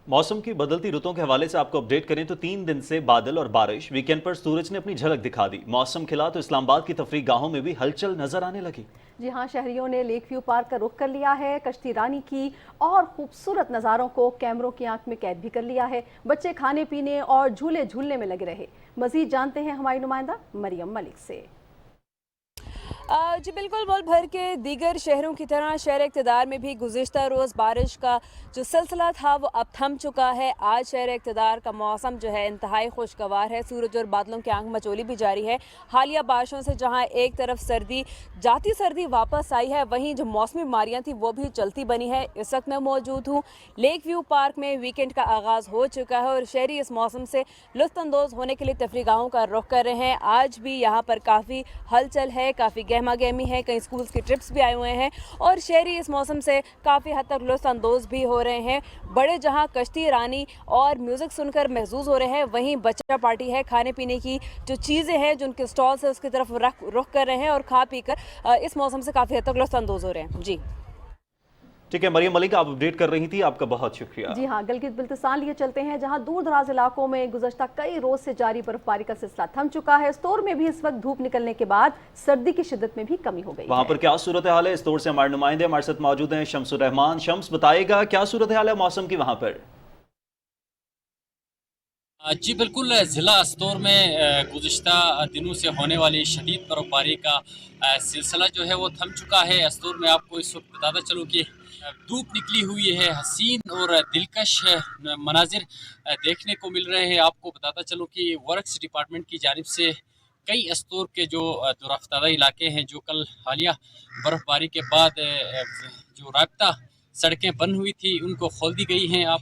Speaker 1: मौसम की बदलती रुतों के हवाले से आपको अपडेट करें तो 3 दिन से बादल और बारिश, वीकेंड पर सूरज ने अपनी झलक दिखा दी। मौसम खिला तो इस्लामाबाद की तफरीह गाहों में भी हलचल नजर आने लगी।
Speaker 2: जी हाँ, शहरियों ने लेक व्यू पार्क का रुख कर लिया है। कश्ती रानी की और खूबसूरत नज़ारों को कैमरों की आंख में कैद भी कर लिया है। बच्चे खाने पीने और झूले झूलने में लगे रहे। मजीद जानते हैं हमारी नुमाइंदा मरियम मलिक से।
Speaker 26: जी बिल्कुल, मुल्क भर के दीगर शहरों की तरह शहर इक़्तिदार में भी गुज़िश्ता रोज़ बारिश का जो सिलसिला था वो अब थम चुका है। आज शहर इक़्तिदार का मौसम जो है इंतहाई खुशगवार है। सूरज और बादलों की आंख मचोली भी जारी है। हालिया बारिशों से जहां एक तरफ सर्दी वापस आई है, वहीं जो मौसमी बीमारियां थी वो भी चलती बनी है। इस वक्त मैं मौजूद हूँ लेक व्यू पार्क में। वीकेंड का आगाज़ हो चुका है और शहरी इस मौसम से लुत्फ़अंदोज़ होने के लिए तफरीह गाहों का रुख कर रहे हैं। आज भी यहाँ पर काफ़ी हलचल है, काफ़ी गहमा गहमी है। कई स्कूल्स के ट्रिप्स भी आए हुए हैं और शहरी इस मौसम से काफ़ी हद तक लुत्फ़अंदोज़ भी हो रहे हैं। बड़े जहां कश्ती रानी और म्यूज़िक सुनकर महसूस हो रहे हैं, वहीं बच्चा पार्टी है। खाने पीने की जो चीज़ें हैं, जो उनके स्टॉल्स हैं, उसकी तरफ रुख कर रहे हैं और खा पी कर इस मौसम से काफ़ी हद तक लुत्फ़अंदोज़ हो रहे हैं। जी
Speaker 1: ठीक है मरियम मलिक, आप अपडेट कर रही थी, आपका बहुत शुक्रिया।
Speaker 2: जी हाँ, गिलगित बिल्तिस्तान लिए चलते हैं, जहां दूर दराज इलाकों में गुज़श्ता कई रोज से जारी बर्फबारी का सिलसिला थम चुका है। इस दौर में भी इस वक्त धूप निकलने के बाद सर्दी की शिद्दत में भी कमी हो गई।
Speaker 1: वहां पर क्या सूरत हाल है, इस दौर से हमारे नुमाइंदे हमारे साथ मौजूद हैं। शम्सुर रहमान, शम्स बताएगा क्या सूरत हाल है मौसम की वहां पर?
Speaker 27: जी बिल्कुल, ज़िला अस्तोर में गुज़िश्ता दिनों से होने वाली शदीद बर्फबारी का सिलसिला जो है वो थम चुका है। अस्तोर में आपको इस वक्त बताता चलूँ कि धूप निकली हुई है, हसीन और दिलकश मनाजिर देखने को मिल रहे हैं। आपको बताता चलूँ कि वर्क्स डिपार्टमेंट की जानिब से कई अस्तोर के जो दुराफ्तादा इलाके हैं, जो कल हालिया बर्फबारी के बाद जो राब्ता सड़कें बंद हुई थी, उनको खोल दी गई हैं।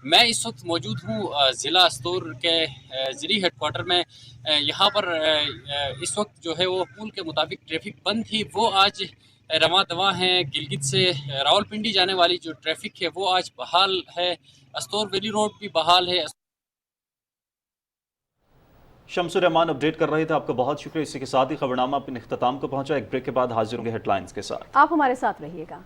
Speaker 27: मैं इस वक्त मौजूद हूँ ज़िला अस्तोर के ज़िली हेडक्वार्टर में। यहाँ पर इस वक्त जो है वो पुल के मुताबिक ट्रैफिक बंद थी, वो आज रवां दवा हैं। गिलगित से रावलपिंडी जाने वाली जो ट्रैफिक है वो आज बहाल है। अस्तोर वैली रोड भी बहाल है।
Speaker 1: शम्सुर रहमान अपडेट कर रहे थे, आपका बहुत शुक्रिया। इसी के साथ ही खबरनामा अपने इख्तिताम को पहुंचा। एक ब्रेक के बाद हाजिर होंगे हेडलाइंस के साथ।
Speaker 2: आप हमारे साथ रहिएगा।